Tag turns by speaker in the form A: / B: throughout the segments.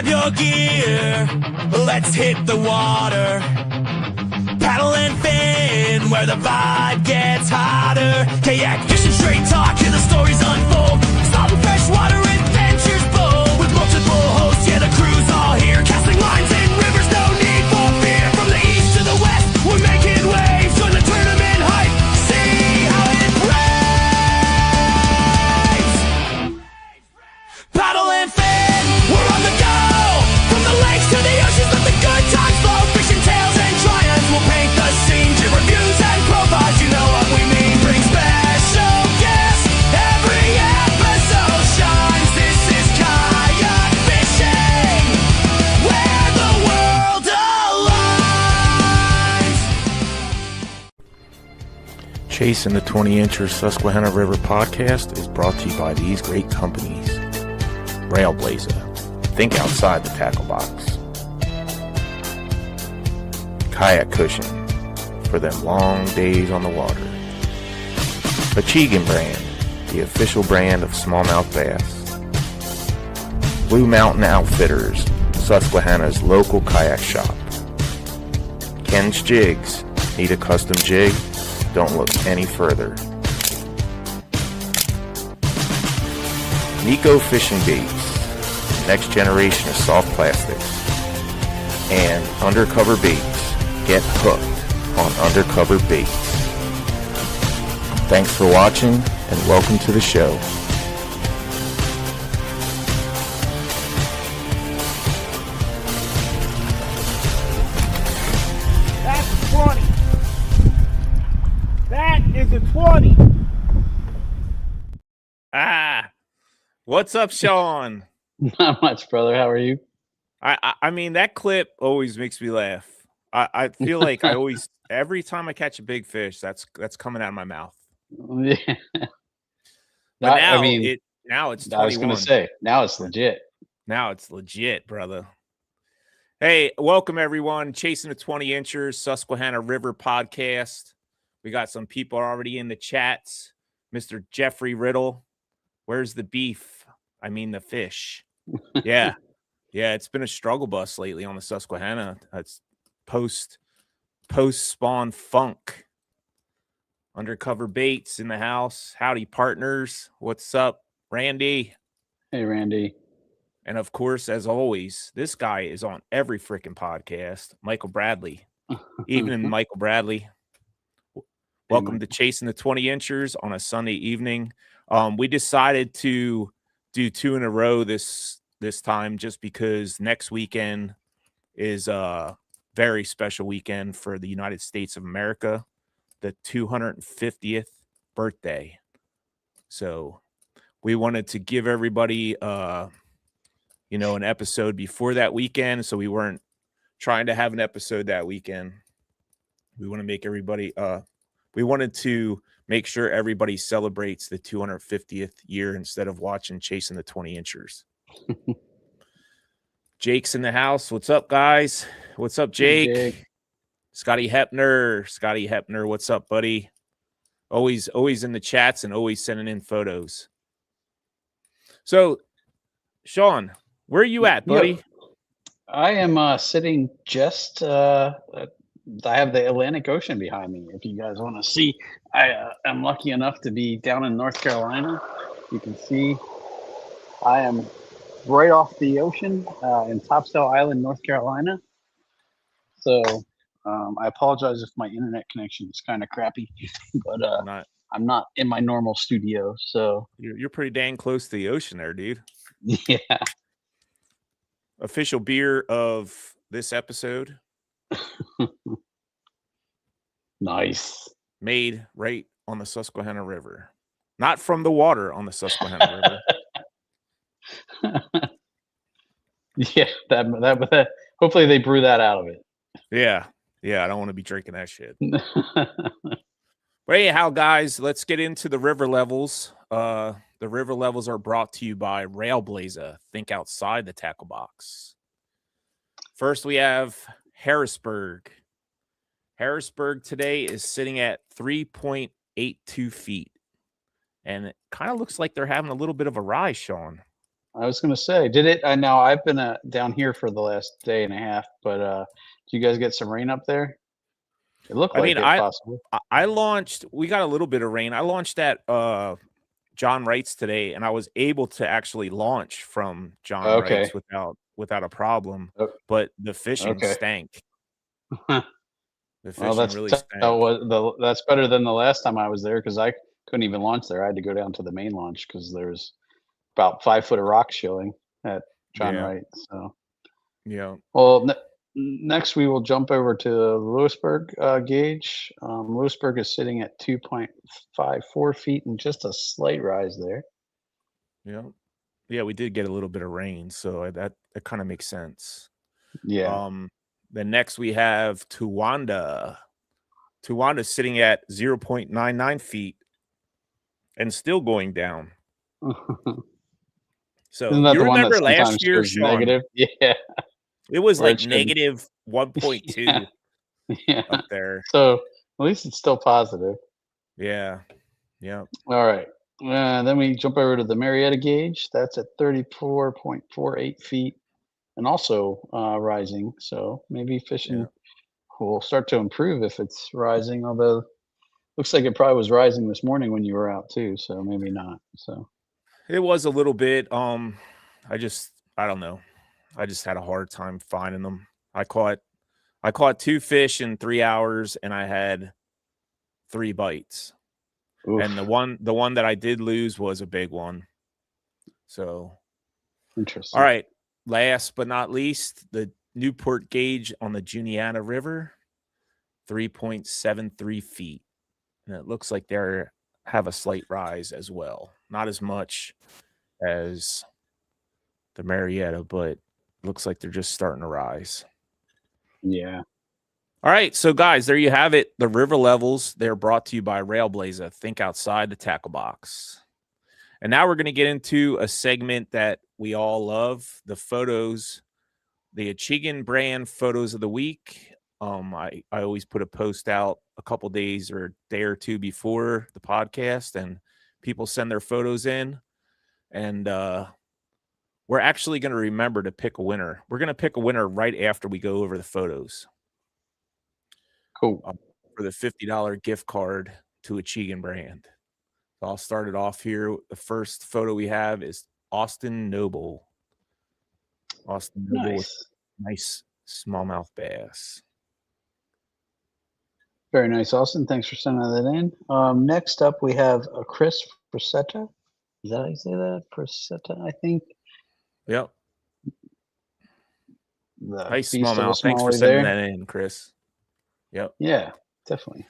A: grab your gear, let's hit the water. Paddle and fin, where the vibe gets hotter. Kayak fishing, straight talk, hear the stories unfold. Salt and freshwater adventures bold. With multiple hosts, yeah, the crew's all here. Casting lines in rivers, no need for fear. From the east to the west, we're making waves. Join the tournament hype, see how it raves. Paddle and fin, we're on the go. From the lakes to the oceans, let the good times flow. Fishing tales and triumphs will paint the scene. Give reviews and profiles, you know what we mean. Bring special guests, every episode shines. This is kayak fishing, where the world aligns.
B: Chasing the 20-incher Susquehanna River podcast is brought to you by these great companies. Railblazer, think outside the tackle box. Kayak cushion, for them long days on the water. Achigan brand, the official brand of smallmouth bass. Blue Mountain Outfitters, Susquehanna's local kayak shop. Ken's Jigs, need a custom jig? Don't look any further. Nico Fishing Baits, next generation of soft plastics. And Undercover Baits, get hooked on Undercover Baits. Thanks for watching and welcome to the show.
C: That's 20. That is a 20.
B: What's up, Sean?
D: Not much, brother. How are you?
B: I mean, that clip always makes me laugh. I feel like I always, every time I catch a big fish, that's coming out of my mouth.
D: Yeah.
B: But
D: now
B: it's 21.
D: I was going to say, now it's legit.
B: Now it's legit, brother. Hey, welcome everyone. Chasing the 20-inchers, Susquehanna River podcast. We got some people already in the chats. Mr. Jeffrey Riddle, where's the beef? I mean the fish. Yeah. Yeah, it's been a struggle bus lately on the Susquehanna. It's post spawn funk. Undercover Baits in the house. Howdy, partners. What's up, Randy?
D: Hey, Randy.
B: And of course, as always, this guy is on every freaking podcast. Michael Bradley. Evening, Michael Bradley. Welcome to Chasing the 20-inchers on a Sunday evening. We decided to do 2 in a row this time just because next weekend is a very special weekend for the United States of America, the 250th birthday. So we wanted to give everybody an episode before that weekend, so we weren't trying to have an episode that weekend. We want to make everybody we wanted to make sure everybody celebrates the 250th year instead of watching Chasing the 20-inchers. Jake's in the house. What's up, guys? What's up, Jake?
D: Hey, Jake.
B: Scotty Hepner, what's up, buddy? Always in the chats and always sending in photos. So, Sean, where are you at, buddy?
D: Yep. I am sitting just I have the Atlantic Ocean behind me. If you guys want to see, I am lucky enough to be down in North Carolina. You can see I am right off the ocean in Topsail Island, North Carolina. So I apologize if my internet connection is kind of crappy, but I'm not in my normal studio. So
B: you're pretty dang close to the ocean there, dude.
D: Yeah.
B: Official beer of this episode.
D: Nice.
B: Made right on the Susquehanna River. Not from the water on the Susquehanna River.
D: Yeah, that hopefully they brew that out of it.
B: Yeah, I don't want to be drinking that shit. But anyhow, guys, let's get into the river levels. The river levels are brought to you by Railblazer. Think outside the tackle box. First, we have Harrisburg. Harrisburg today is sitting at 3.82 feet. And it kind of looks like they're having a little bit of a rise, Sean.
D: I was gonna say, did it? I know I've been down here for the last day and a half, but do you guys get some rain up there? It looked
B: I
D: like
B: mean,
D: it possibly.
B: I launched. We got a little bit of rain. I launched at John Wright's today, and I was able to actually launch from John
D: Okay.
B: Wright's without a problem.
D: Oh,
B: But the fishing
D: okay.
B: stank. The
D: Well,
B: fishing really stank.
D: that's better than the last time I was there because I couldn't even launch there. I had to go down to the main launch because there's about 5 foot of rock showing at John
B: Yeah,
D: Wright. So,
B: yeah.
D: well, next we will jump over to the Lewisburg gauge. Lewisburg is sitting at 2.54 feet and just a slight rise there.
B: Yeah. Yeah, we did get a little bit of rain, so that kind of makes sense.
D: Yeah.
B: Then next we have Towanda. Towanda's sitting at 0.99 feet and still going down. So
D: Isn't that
B: you
D: the one that
B: remember last
D: sometimes
B: year,
D: shows
B: Sean?
D: negative? Yeah.
B: It was
D: Where
B: like
D: it showed,
B: negative 1.2
D: yeah. Yeah.
B: up there.
D: So at least it's still positive.
B: Yeah. Yeah.
D: All right. Then we jump over to the Marietta gauge. That's at 34.48 feet and also rising. So maybe fishing
B: Yeah.
D: will start to improve if it's rising, although looks like it probably was rising this morning when you were out too. So maybe not. So
B: It was a little bit. I don't know. I just had a hard time finding them. I caught 2 fish in 3 hours and I had 3 bites.
D: oof,
B: And the one that I did lose was a big one. So,
D: interesting.
B: all right. Last but not least, the Newport gauge on the Susquehanna River, 3.73 feet. And it looks like they have a slight rise as well. Not as much as the Marietta, but looks like they're just starting to rise.
D: Yeah.
B: All right, so guys, there you have it. The river levels, they're brought to you by Railblazer. Think outside the tackle box. And now we're going to get into a segment that we all love, the photos, the Achigan brand photos of the week. I always put a post out a couple days or a day or two before the podcast, and people send their photos in. And we're actually going to remember to pick a winner. We're going to pick a winner right after we go over the photos.
D: Cool.
B: For the $50 gift card to Achigan brand. So I'll start it off here. The first photo we have is Austin Noble. Austin Noble with nice smallmouth bass.
D: Very nice, Austin. Thanks for sending that in. Next up, we have Chris Frisetta. Is that how you say that? Frisetta, I think.
B: Yep.
D: The
B: Nice
D: beast of a
B: smallmouth. Thanks for
D: smallie
B: sending
D: there.
B: that in, Chris. Yep.
D: Yeah, definitely.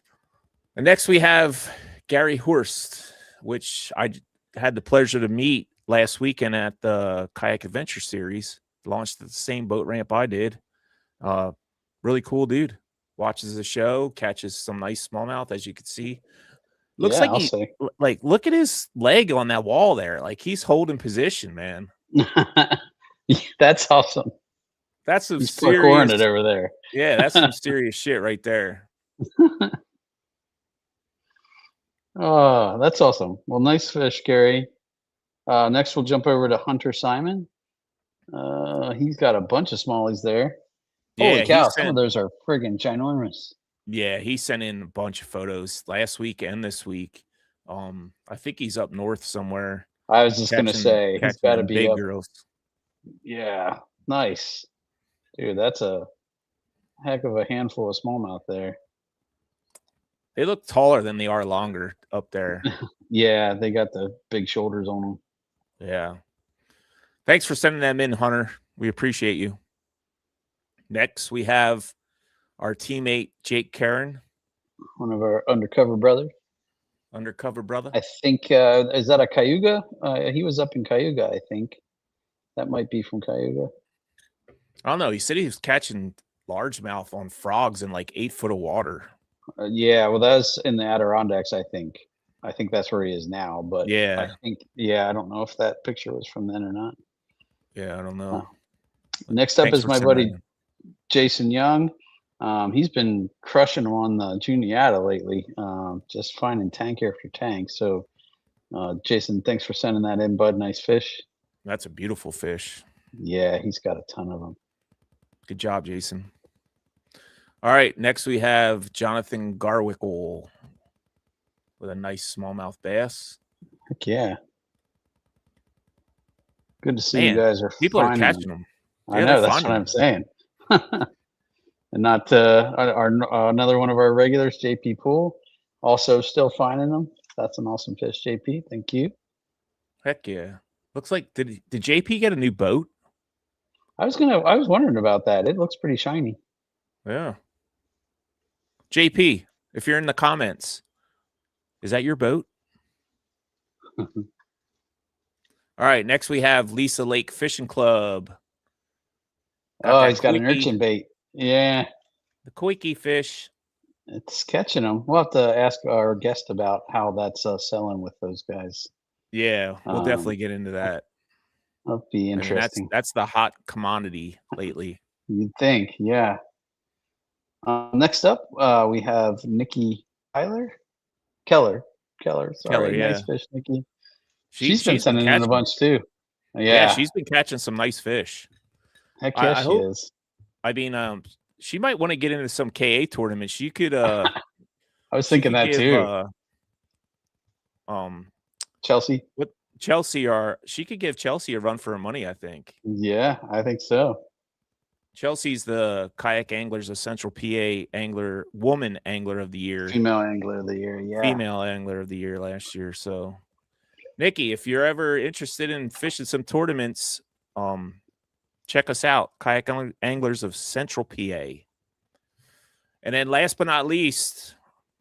B: And next we have Gary Horst, which I had the pleasure to meet last weekend at the Kayak Adventure Series. Launched at the same boat ramp I did. Really cool dude. Watches the show, catches some nice smallmouth, as you can see. Looks
D: Yeah,
B: like
D: I'll say.
B: like look at his leg on that wall there. Like he's holding position, man.
D: That's awesome.
B: That's some
D: He's
B: serious.
D: parkouring it over there.
B: Yeah, that's some serious shit right there.
D: Oh, that's awesome. Well, nice fish, Gary. Next, we'll jump over to Hunter Simon. He's got a bunch of smallies there.
B: Yeah,
D: Holy cow, some of those are friggin' ginormous.
B: Yeah, he sent in a bunch of photos last week and this week. I think he's up north somewhere.
D: I was just gonna say he's got to be
B: big
D: up.
B: girls.
D: Yeah, nice, dude. That's a heck of a handful of smallmouth there.
B: They look taller than they are longer up there.
D: Yeah, they got the big shoulders on them.
B: Yeah. Thanks for sending them in, Hunter. We appreciate you. Next, we have our teammate, Jake Karen.
D: One of our undercover brothers.
B: Undercover brother?
D: I think, is that a Cayuga? He was up in Cayuga, I think. That might be from Cayuga.
B: I don't know. He said he was catching largemouth on frogs in like 8 foot of water.
D: Yeah, well, that's in the Adirondacks, I think. I think that's where he is now. But
B: Yeah.
D: I don't know if that picture was from then or not.
B: Yeah, I don't know.
D: Next up
B: Thanks
D: is
B: for
D: my
B: sending
D: buddy
B: that in.
D: Jason Young. He's been crushing them on the Juniata lately, just finding tank after tank. So, Jason, thanks for sending that in, bud. Nice fish.
B: That's a beautiful fish.
D: Yeah, he's got a ton of them.
B: Good job, Jason. All right, next we have Jonathan Garwickle with a nice smallmouth bass.
D: Heck yeah. Good to see
B: Man,
D: you guys are
B: people are
D: finding
B: catching them.
D: I
B: Yeah,
D: know,
B: they're
D: that's what
B: finding
D: I'm saying. And not another one of our regulars, JP Poole, also still finding them. That's an awesome fish, JP. Thank you.
B: Heck yeah. Looks like did JP get a new boat?
D: I was wondering about that. It looks pretty shiny.
B: Yeah. JP, if you're in the comments, is that your boat? All right, next we have Lisa Lake Fishing Club.
D: Oh, he's got an urchin bait. Yeah,
B: The Koiki fish.
D: it's catching them. We'll have to ask our guest about how that's selling with those guys.
B: Yeah, we'll definitely get into that.
D: That'll be interesting.
B: I mean, that's the hot commodity lately.
D: You'd think, yeah. Next up, we have Nikki Keller. Sorry,
B: Keller, yeah.
D: Nice fish, Nikki.
B: She's
D: been sending in a bunch too.
B: Yeah, she's been catching some nice fish.
D: Heck yeah, she is.
B: I mean, she might want to get into some KA tournament. She could.
D: I was thinking that too. Chelsea.
B: What Chelsea are? She could give Chelsea a run for her money. I think.
D: Yeah, I think so.
B: Chelsea's the Kayak Anglers of Central PA woman angler of the year.
D: Female angler of the year, yeah.
B: Female angler of the year last year. So, Nikki, if you're ever interested in fishing some tournaments, check us out, Kayak Anglers of Central PA. And then last but not least,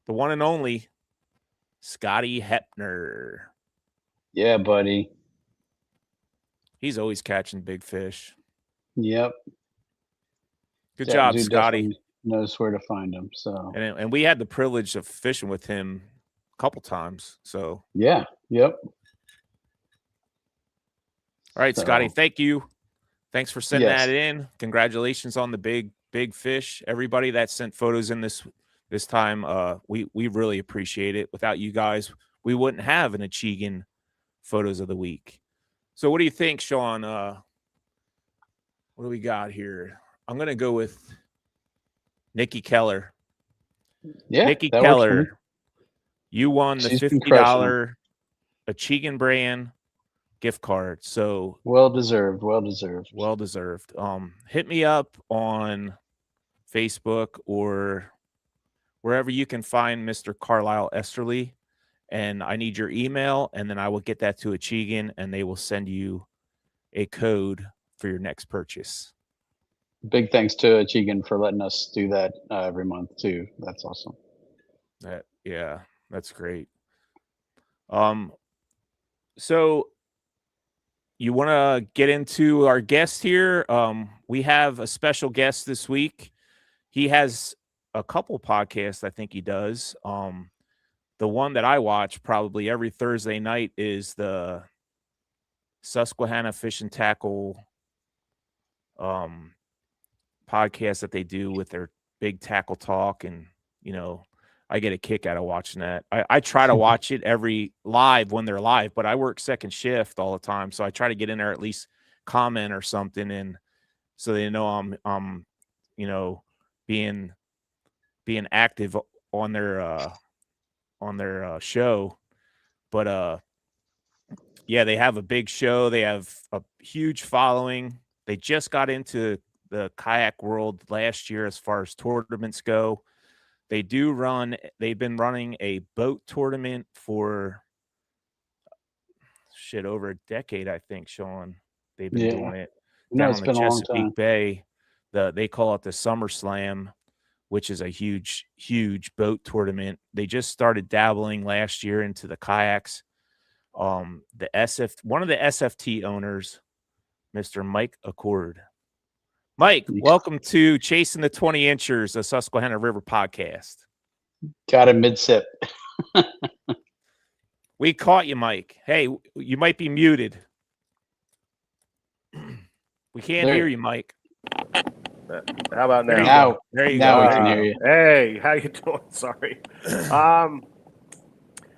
B: the one and only Scotty Hepner.
D: Yeah, buddy.
B: He's always catching big fish.
D: Yep.
B: Good job, Scotty.
D: Knows where to find him. So,
B: and we had the privilege of fishing with him a couple times. So
D: yeah, yep.
B: All right, Scotty. Thank you. Thanks for sending that in. Congratulations on the big fish. Everybody that sent photos in this time, we really appreciate it. Without you guys, we wouldn't have an Achigan photos of the week. So what do you think, Sean? What do we got here? I'm going to go with Nikki Keller.
D: Yeah,
B: Nikki Keller, you won the $50 Achigan brand gift card. So
D: well deserved.
B: Hit me up on Facebook or wherever you can find Mr. Carlisle Esterly, and I need your email, and then I will get that to Achigan, and they will send you a code for your next purchase.
D: Big thanks to Achigan for letting us do that every month too. That's awesome.
B: Yeah, that's great. So you want to get into our guest here? We have a special guest this week. He has a couple podcasts, I think he does. The one that I watch probably every Thursday night is the Susquehanna Fish and Tackle podcast that they do with their big tackle talk. And, I get a kick out of watching that. I try to watch it every live when they're live, but I work second shift all the time. So I try to get in there, at least comment or something. And so they know I'm being active on their show. But yeah, they have a big show. They have a huge following. They just got into the kayak world last year as far as tournaments go. They've been running a boat tournament for over a decade, I think, Sean. They've been doing it down on the Chesapeake Bay. They call it the Summer Slam, which is a huge, huge boat tournament. They just started dabbling last year into the kayaks. One of the SFT owners, Mr. Mike Accord. Mike, welcome to Chasing the 20-Inchers, a Susquehanna River podcast.
D: Got a mid-sip.
B: We caught you, Mike. Hey, you might be muted. We can't hear you, Mike.
E: How about
D: now?
B: There you
D: now
B: go.
D: We can hear you.
E: Hey, how you doing? Sorry.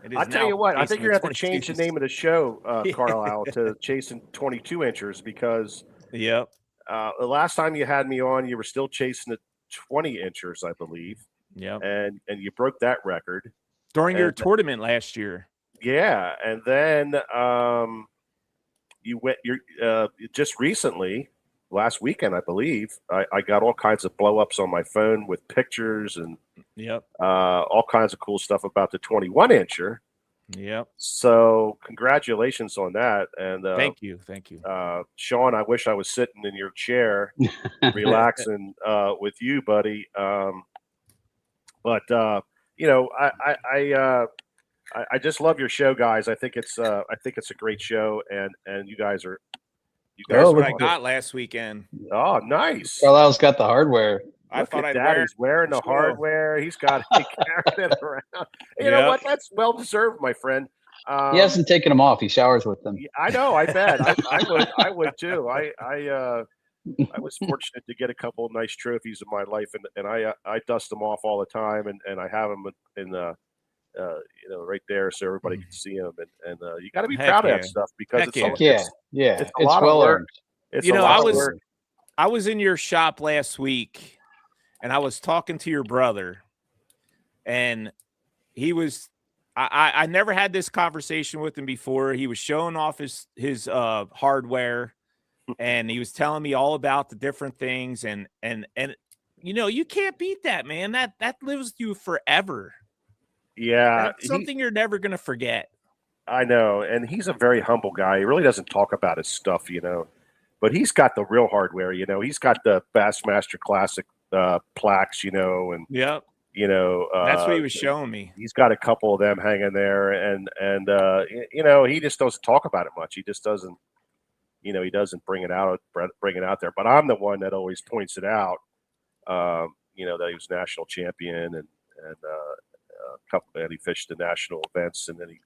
B: It is
E: I tell
B: now
E: you what, I
B: Chasing
E: think you're
B: the
E: going to have to change the
B: 22s.
E: name of the show, Carlisle, to Chasing 22 Inchers, because
B: Yep.
E: the last time you had me on, you were still chasing the 20 Inchers, I believe,
B: Yep.
E: and you broke that record.
B: During your
E: And-
B: tournament last year.
E: Yeah, and then you're just recently, last weekend, I believe, I got all kinds of blow-ups on my phone with pictures and
B: Yep.
E: all kinds of cool stuff about the 21 incher.
B: Yep.
E: So congratulations on that. And
B: Thank you.
E: Sean, I wish I was sitting in your chair relaxing with you, buddy. But you know, I just love your show, guys. I think it's a great show, and you guys are
B: That's
D: Oh,
B: what I
D: look,
B: got last weekend.
E: oh, nice.
D: Carlisle's got the hardware.
B: I
E: Look
B: thought
E: at
B: I'd
E: that.
B: wear
E: He's wearing the
B: show.
E: hardware. He's got he carried it around. You know
B: Yep.
E: what? That's well deserved, my friend.
D: He hasn't taken them off. He showers with them.
E: Yeah, I know. I bet. I would too. I was fortunate to get a couple of nice trophies in my life, and I dust them off all the time, and I have them in right there so everybody can see them, and you got to be
B: Heck
E: proud of
B: yeah.
E: that stuff because
B: Heck
E: it's
B: yeah.
E: it's a
D: It's
E: lot
D: well
E: of work.
D: earned.
E: It's
B: You
E: a
B: know,
E: lot
B: I
E: of
B: was
E: work.
B: I was in your shop last week, and I was talking to your brother, and he was I never had this conversation with him before. He was showing off his hardware, and he was telling me all about the different things, and you know, you can't beat that, man. That lives with you forever.
E: Yeah,
B: That's something you're never gonna forget.
E: I know, and he's a very humble guy. He really doesn't talk about his stuff, but he's got the real hardware. He's got the Bassmaster Classic plaques, and
B: Yep.
E: That's
B: That's what he was showing me.
E: He's got a couple of them hanging there, and he just doesn't talk about it much. He just doesn't, he doesn't bring it out there. But I'm the one that always points it out. That he was national champion and he fished the national events, and then he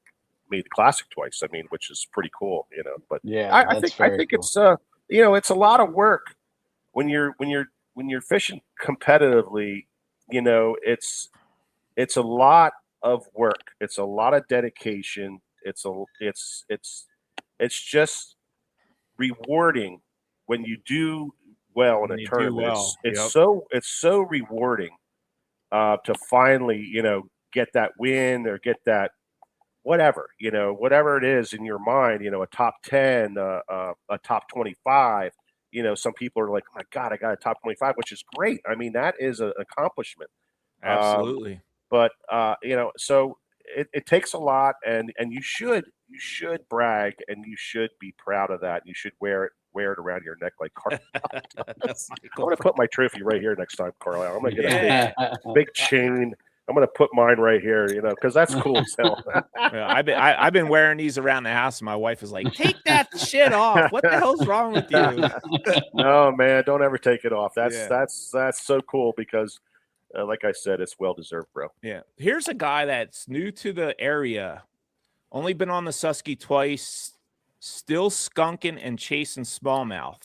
E: made the classic twice. I mean, which is pretty cool, But
D: Yeah,
E: I think
D: cool.
E: it's it's a lot of work when you're fishing competitively. It's a lot of work. It's a lot of dedication. It's just rewarding when you do well in a tournament. It's so rewarding to finally get that win or get that whatever it is in your mind. A top 10, a top 25. Some people are like, oh my God, I got a top 25, which is great. I mean, that is an accomplishment.
B: Absolutely.
E: But so it takes a lot, and you should brag, and you should be proud of that. You should wear it around your neck like Carlisle. I'm going to put my trophy right here next time, Carlisle. I'm going to get a big chain. I'm going to put mine right here, because that's cool as hell.
B: Yeah, I've been wearing these around the house, and my wife is like, "Take that shit off! What the hell's wrong with you?"
E: No, man, don't ever take it off.
B: Yeah.
E: That's so cool because, like I said, it's well deserved, bro.
B: Yeah. Here's a guy that's new to the area, only been on the Susky twice, still skunking and chasing smallmouth.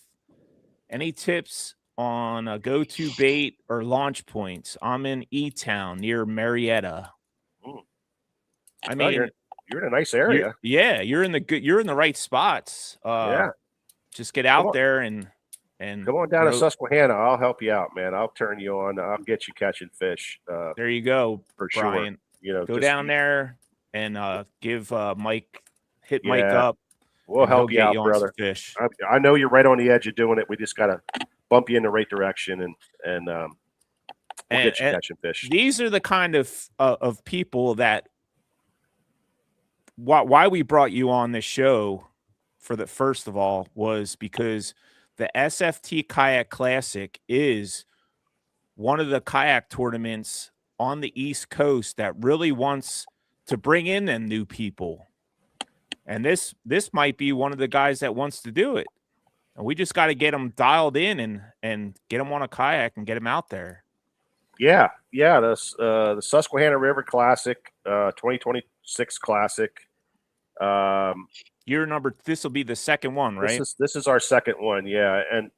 B: Any tips on a go-to bait or launch points? I'm in E-Town near Marietta. I mean,
E: you're in a nice area.
B: You're in the right spots. Just get out there and
E: come on down to Susquehanna. I'll help you out, man. I'll turn you on. I'll get you catching fish.
B: There you go,
E: for
B: Brian.
E: Sure.
B: Go down there and give Mike up.
E: We'll help you out, brother.
B: Fish.
E: I know you're right on the edge of doing it. We just gotta bump you in the right direction and we'll get you catching fish.
B: These are the kind of people that why we brought you on this show first of all was because the SFT Kayak Classic is one of the kayak tournaments on the East Coast that really wants to bring in them new people. And this might be one of the guys that wants to do it. And we just got to get them dialed in and get them on a kayak and get them out there.
E: Yeah. The Susquehanna River Classic, 2026 Classic.
B: This will be the second one, right?
E: This is our second one, yeah. And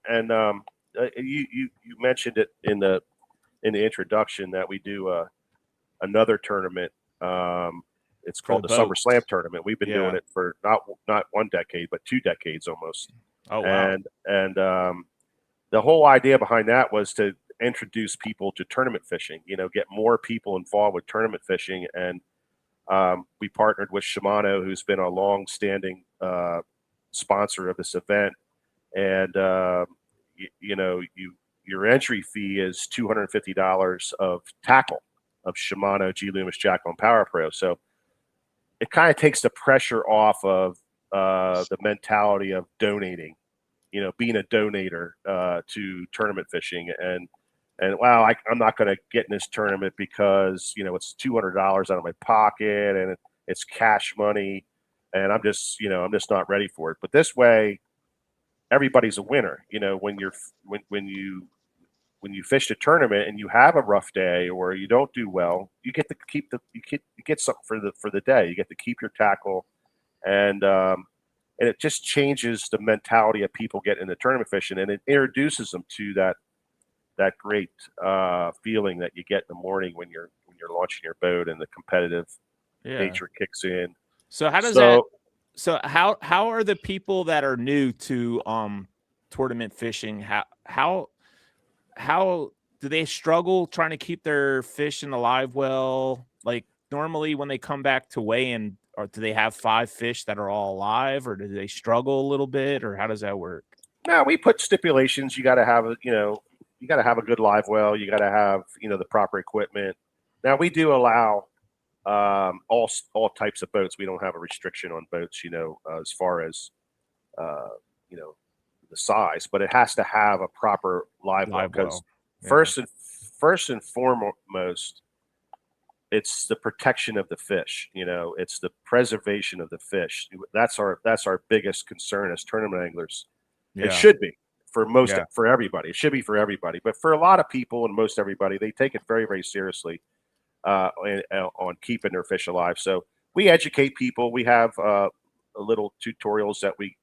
E: you mentioned it in the introduction that we do another tournament It's called the Summer
B: boats.
E: Slam tournament. We've been doing it for not 1 decade, but 2 decades almost.
B: Oh wow!
E: And the whole idea behind that was to introduce people to tournament fishing. Get more people involved with tournament fishing. And we partnered with Shimano, who's been a long-standing sponsor of this event. And your entry fee is $250 of tackle of Shimano G Loomis Jackal and Power Pro. So it kind of takes the pressure off of the mentality of donating, being a donator to tournament fishing. And wow, I'm not going to get in this tournament because it's $200 out of my pocket and it's cash money, and I'm just not ready for it. But this way, everybody's a winner. When you fish the tournament and you have a rough day or you don't do well, you get to keep you get something for the day. You get to keep your tackle, and it just changes the mentality of people getting into tournament fishing, and it introduces them to that great feeling that you get in the morning when you're launching your boat and the competitive nature kicks in.
B: So how does that? So how are the people that are new to tournament fishing? How do they struggle trying to keep their fish in the live well? Like normally when they come back to weigh in, or do they have 5 fish that are all alive, or do they struggle a little bit, or how does that work?
E: No, we put stipulations. You got to have you got to have a good live well. You got to have the proper equipment. Now we do allow all types of boats. We don't have a restriction on boats, as far as the size, but it has to have a proper live well, because first and foremost, it's the protection of the fish. It's the preservation of the fish. That's our biggest concern as tournament anglers. It should be for everybody. It should be for everybody, but for a lot of people and most everybody, they take it very, very seriously on keeping their fish alive. So we educate people. We have little tutorials that we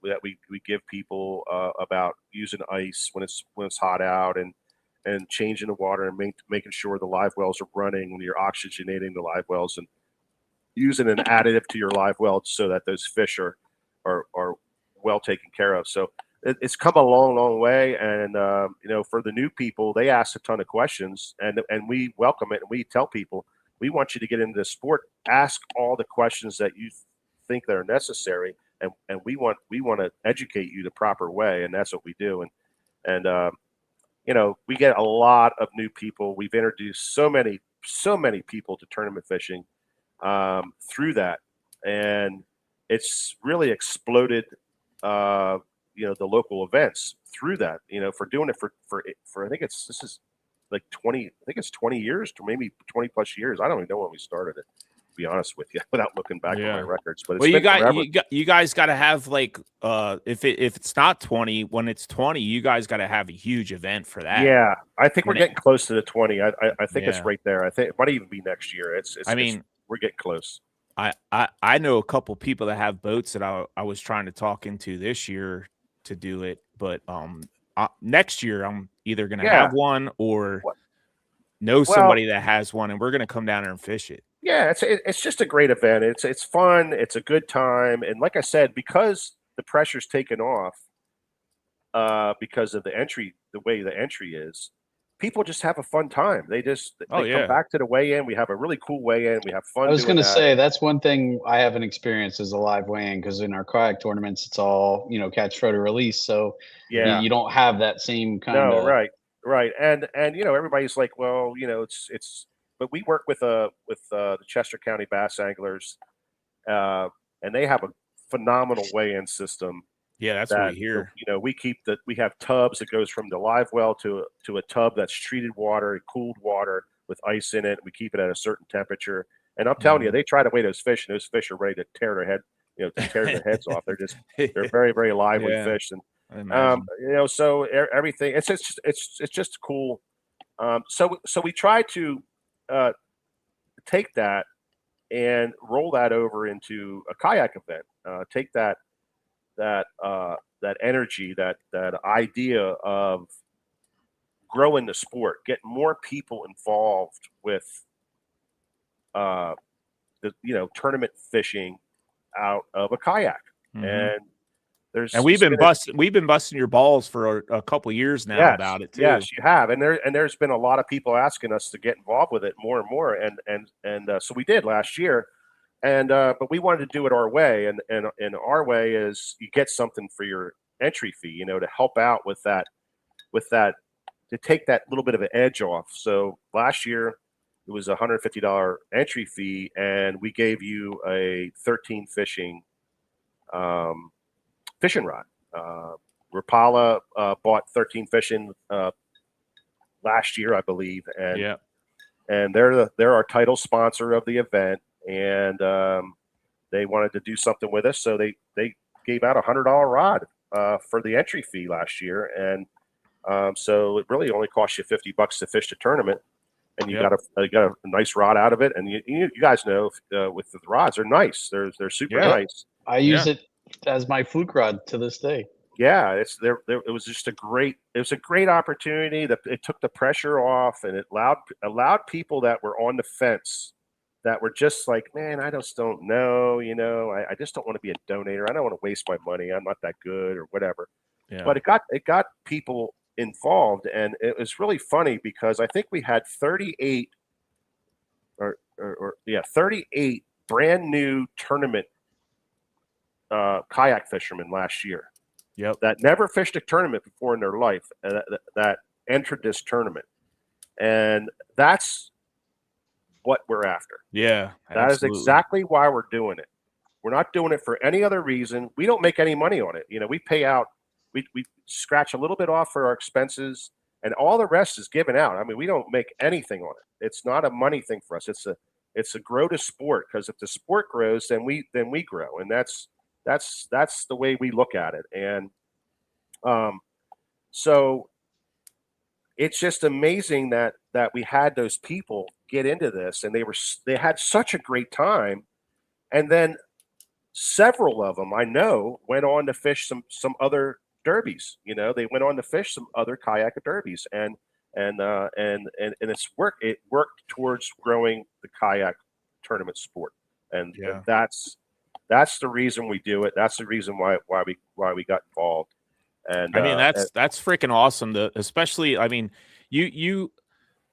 E: give people about using ice when it's hot out, and changing the water and making sure the live wells are running when you're oxygenating the live wells, and using an additive to your live well so that those fish are well taken care of. So it's come a long, long way. And for the new people, they ask a ton of questions, and we welcome it. And we tell people, we want you to get into the sport. Ask all the questions that you think that are necessary, and we want to educate you the proper way, and that's what we do. And we get a lot of new people. We've introduced so many people to tournament fishing through that, and it's really exploded the local events through that, for doing it for I think this is like 20 years, to maybe 20 plus years. I don't even know when we started it, to be honest with you, without looking back on my records. But
B: you guys got to have like if it's not 20, when it's 20, you guys got to have a huge event for that.
E: Yeah, I think we're getting close to the 20. I think it's right there. I think it might even be next year. We're getting close.
B: I know a couple people that have boats that I was trying to talk into this year to do it, but next year I'm either going to have one or know somebody that has one, and we're going to come down there and fish it.
E: Yeah, it's just a great event. It's fun. It's a good time, and like I said, because the pressure's taken off, because of the way the entry is, people just have a fun time. They come back to the weigh-in. We have a really cool weigh-in. We have fun.
D: I was going to say, that's one thing I haven't experienced is a live weigh-in, because in our kayak tournaments, it's all, catch, throw to release. So you don't have that same kind of.
E: Right. And everybody's like, well, it's, but we work with the Chester County Bass Anglers, and they have a phenomenal weigh-in system.
B: Yeah, that's what we hear.
E: We have tubs that goes from the live well to a tub that's treated water, cooled water with ice in it. We keep it at a certain temperature. And I'm telling you, they try to weigh those fish, and those fish are ready to tear their head, to tear their heads off. They're very, very lively fish. And so everything, it's just cool. So we try to take that and roll that over into a kayak event. Take that energy, that idea of growing the sport, getting more people involved with the tournament fishing out of a kayak. And
B: we've been busting your balls for a couple years now about it too.
E: Yes, you have, and there's been a lot of people asking us to get involved with it more and more, and so we did last year, and but we wanted to do it our way, and our way is you get something for your entry fee, to help out with that, to take that little bit of an edge off. So last year it was $150 entry fee, and we gave you a 13 fishing fishing rod. Rapala bought 13 fishing last year, I believe, and they're our title sponsor of the event, and they wanted to do something with us, so they gave out a $100 rod for the entry fee last year, and so it really only cost you $50 to fish the tournament, and you got a nice rod out of it, and you guys know with the rods, they're nice, they're super nice.
D: I use it as my fluke rod to this day.
E: Yeah, it was just a great opportunity. That it took the pressure off, and it allowed people that were on the fence, that were just like, man, I just don't know, I just don't want to be a donator. I don't want to waste my money. I'm not that good or whatever. Yeah. But it got people involved, and it was really funny because I think we had 38 38 brand new tournament kayak fishermen last year. That never fished a tournament before in their life, that entered this tournament, and that's what we're after.
B: Yeah,
E: that is exactly why we're doing it. We're not doing it for any other reason. We don't make any money on it. We pay out. We scratch a little bit off for our expenses, and all the rest is given out. I mean, we don't make anything on it. It's not a money thing for us. It's a grow to sport, because if the sport grows, then we grow, and that's the way we look at it. And so it's just amazing that we had those people get into this, and they had such a great time. And then several of them I know went on to fish some other derbies. They went on to fish some other kayak derbies, and it worked towards growing the kayak tournament sport. And that's the reason we do it. That's the reason why we got involved. And
B: I mean, that's freaking awesome. Especially, I mean, you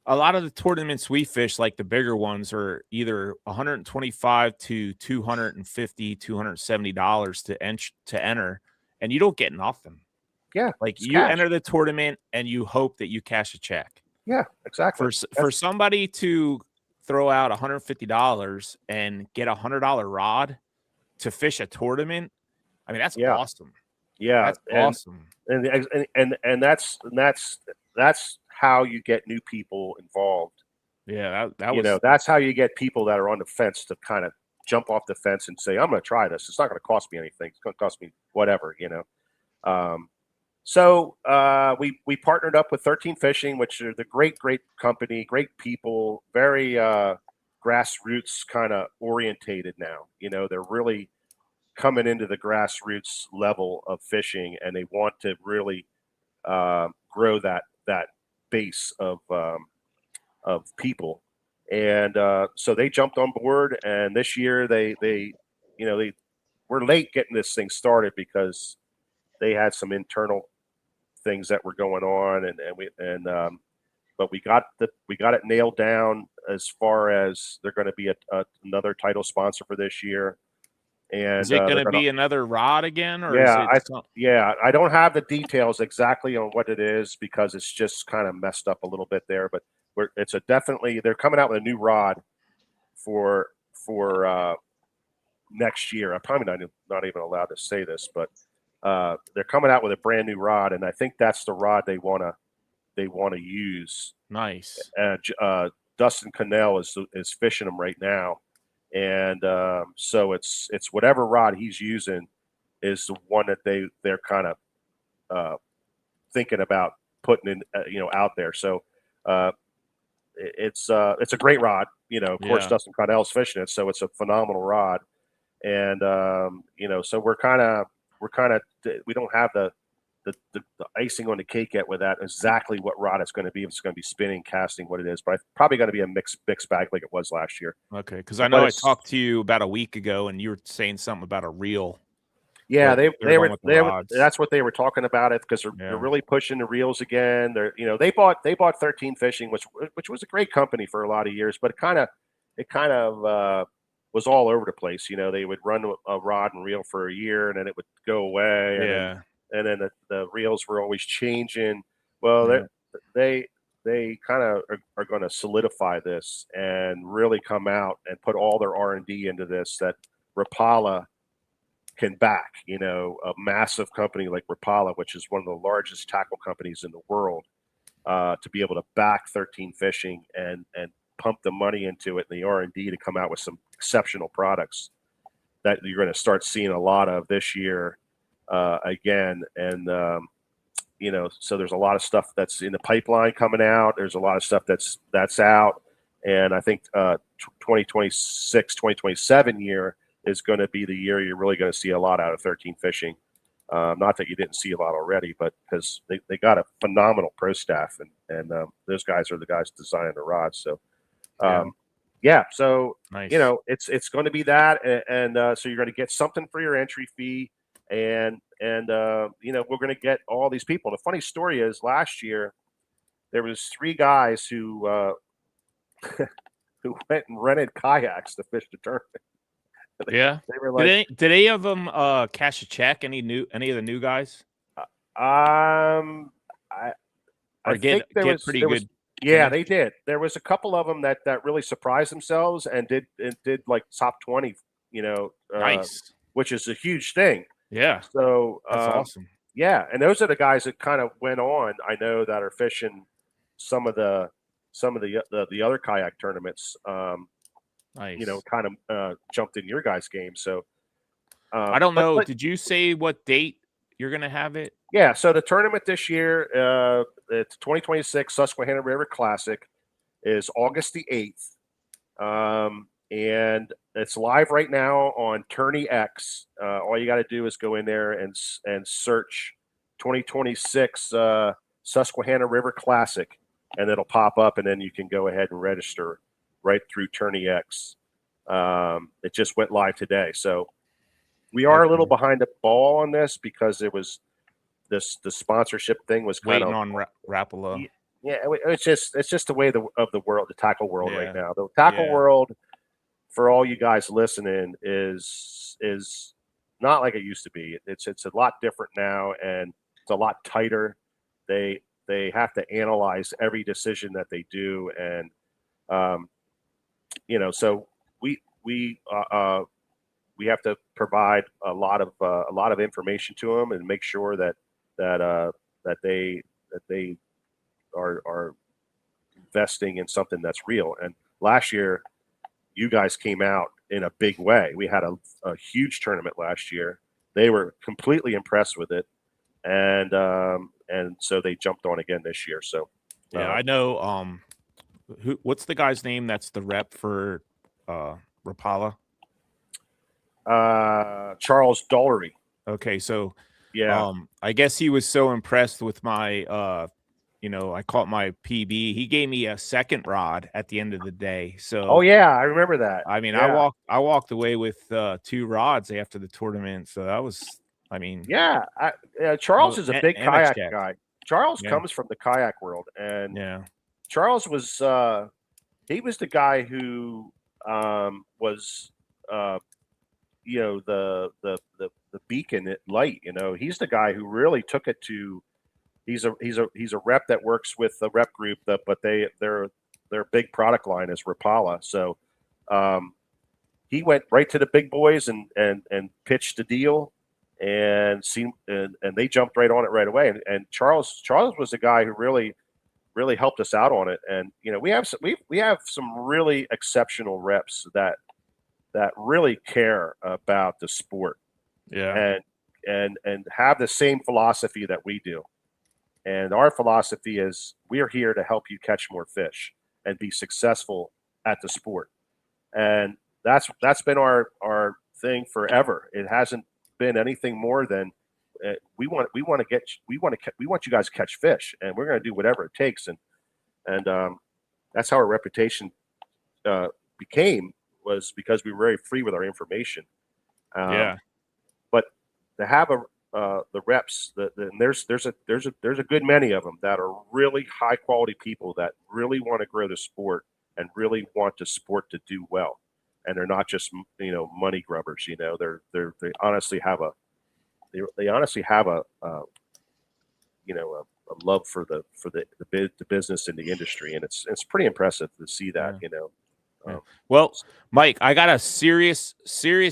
B: a lot of the tournaments we fish, like the bigger ones, are either $125 to $250, $270 to enter, and you don't get nothing.
E: Yeah,
B: like you enter the tournament and you hope that you cash a check.
E: Yeah, exactly.
B: For somebody to throw out $150 and get $100 rod to fish a tournament, I mean, that's awesome.
E: Yeah,
B: that's awesome.
E: And that's how you get new people involved.
B: Yeah, that was,
E: that's how you get people that are on the fence to kind of jump off the fence and say, I'm going to try this. It's not going to cost me anything. It's going to cost me whatever, So we partnered up with 13 Fishing, which are the great company, great people, very grassroots kind of orientated now. They're really coming into the grassroots level of fishing, and they want to really grow that base of people. And so they jumped on board, and this year they were late getting this thing started because they had some internal things that were going on, but we got it nailed down as far as they're going to be another title sponsor for this year. And
B: is it going to be another rod again? Or
E: I don't have the details exactly on what it is, because it's just kind of messed up a little bit there. But they're coming out with a new rod for next year. I'm probably not even allowed to say this, but they're coming out with a brand new rod, and I think that's the rod they want to use.
B: Nice.
E: Dustin Cannell is fishing them right now. And so it's whatever rod he's using is the one that they're kind of thinking about putting in, out there. So it's a great rod. Of course, Dustin Connell's fishing it, so it's a phenomenal rod. And so we don't have the icing on the cake yet with that exactly what rod it's going to be. If it's going to be spinning, casting, what it is, but it's probably going to be a mixed bag like it was last year.
B: Okay, because I know I talked to you about a week ago, and you were saying something about a reel.
E: Yeah, they were
B: rods.
E: that's what they were talking about it because they're really pushing the reels again. They bought 13 Fishing, which was a great company for a lot of years, but it kind of was all over the place. They would run a rod and reel for a year, and then it would go away. And then the reels were always changing. Well, they kind of are going to solidify this and really come out and put all their R&D into this. That Rapala can back, a massive company like Rapala, which is one of the largest tackle companies in the world, to be able to back 13 Fishing and pump the money into it and the R&D to come out with some exceptional products that you're going to start seeing a lot of this year again. And, so there's a lot of stuff that's in the pipeline coming out. There's a lot of stuff that's out. And I think 2026, 2027 year is going to be the year you're really going to see a lot out of 13 Fishing. Not that you didn't see a lot already, but because they got a phenomenal pro staff, and those guys are the guys designing the rods. So, so
B: nice.
E: It's going to be that, and so you're going to get something for your entry fee, and we're going to get all these people. And the funny story is, last year there was 3 guys who who went and rented kayaks to fish the tournament.
B: Yeah.
E: They were like,
B: did any of them cash a check? Any of the new guys?
E: I think there was
B: pretty good.
E: Yeah, they did. There was a couple of them that really surprised themselves and did like top 20.
B: Nice,
E: which is a huge thing.
B: Yeah.
E: So
B: that's awesome.
E: Yeah, and those are the guys that kind of went on. I know that are fishing some of the other kayak tournaments.
B: Nice.
E: Kind of jumped in your guys' game. So
B: I don't know. Did you say what date you're going to have it?
E: Yeah. So the tournament this year, it's 2026 Susquehanna River Classic, is August the 8th. And it's live right now on Tourney X. All you got to do is go in there and search 2026 Susquehanna River Classic, and it'll pop up, and then you can go ahead and register right through Tourney X. It just went live today. So we are a little behind the ball on this because it was the sponsorship thing was kind
B: waiting
E: of
B: on Rapala.
E: Yeah, it's just the way of the world, the tackle world right now. The tackle world, for all you guys listening, is not like it used to be. It's a lot different now, and it's a lot tighter. They have to analyze every decision that they do, and so we have to provide a lot of information to them and make sure that they are investing in something that's real. And last year, you guys came out in a big way. We had a huge tournament last year. They were completely impressed with it, and so they jumped on again this year. So
B: I know. What's the guy's name? That's the rep for Rapala.
E: Charles Dollery.
B: Okay, so
E: yeah,
B: I guess he was so impressed with my I caught my PB. He gave me a second rod at the end of the day. So
E: I remember that.
B: I mean,
E: yeah.
B: I walked away with 2 rods after the tournament. So that was,
E: Charles is a big kayak
B: check.
E: guy. Charles comes from the kayak world, and Charles was he was the guy who was the beacon at light. He's the guy who really took it to. He's a rep that works with the rep group, but their big product line is Rapala. So he went right to the big boys and pitched the deal, and they jumped right on it right away. And Charles was the guy who really helped us out on it. And we have some really exceptional reps that really care about the sport, and have the same philosophy that we do. And our philosophy is we are here to help you catch more fish and be successful at the sport. And that's been our thing forever. It hasn't been anything more than we want you guys to catch fish, and we're going to do whatever it takes. And that's how our reputation was because we were very free with our information. But to have the reps, and there's a good many of them that are really high quality people that really want to grow the sport and really want the sport to do well, and they're not just money grubbers. They honestly have a love for the business and the industry, and it's pretty impressive to see that.
B: Well, Mike, I got a serious